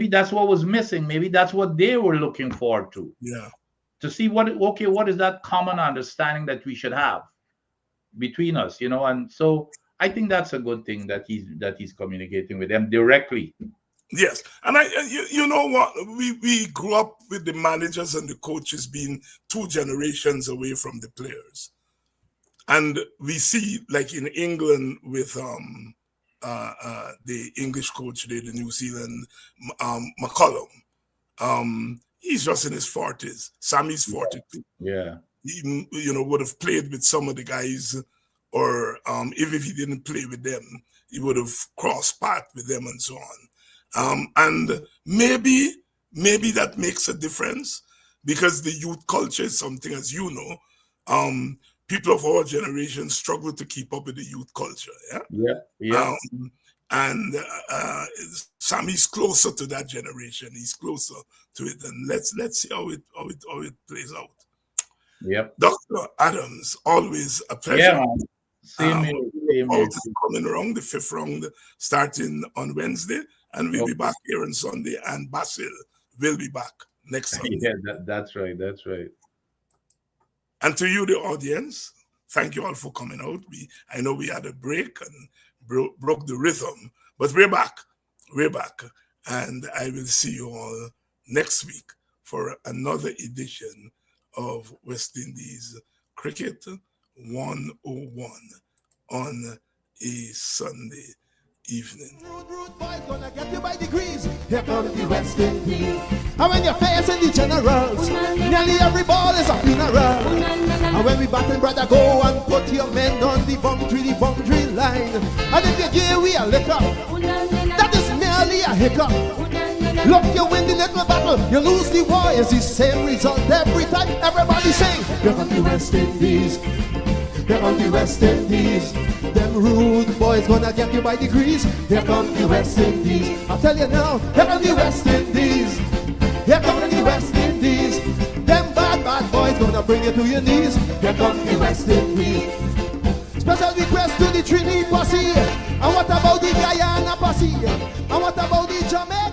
that's what was missing. Maybe that's what they were looking forward to. To see what is that common understanding that we should have between us, and so I think that's a good thing that he's communicating with them directly. Yes, and you know what, we grew up with the managers and the coaches being 2 generations away from the players, and we see, like in England with the English coach there, the New Zealand McCullum. He's just in his 40s. Sammy's 42. Yeah. He, would have played with some of the guys, or even if he didn't play with them, he would have crossed paths with them and so on. And maybe that makes a difference, because the youth culture is something, as you know, people of our generation struggle to keep up with the youth culture. Yeah. And Sammy's closer to that generation. He's closer to it, and let's see how it plays out. Yep. Dr. Adams, always a pleasure. Yeah, man. Same here. Coming around the 5th round, starting on Wednesday, and we'll be back here on Sunday. And Basil will be back next Sunday. Yeah, that's right. And to you, the audience, thank you all for coming out. I know we had a break and broke the rhythm, but we're back, and I will see you all next week for another edition of West Indies Cricket 101 on a Sunday evening. Rude boys gonna get you by degrees. Here comes the West Indies. And when you're facing the generals, nearly every ball is a funeral. And when we batting, brother, go and put your men on the boundary line. And if you give we a lick up, that is merely a hiccup. Look, you win the little battle, you lose the war. It's the same result every time. Everybody sing. Here comes the West Indies. Here comes the West Indies. Them rude boys gonna get you by degrees. Here comes the West Indies. I'll tell you now. Here comes the West Indies. Here comes the West Indies. Them bad boys gonna bring you to your knees. Here comes the West Indies. Special request to the Trini Posse. And what about the Guyana?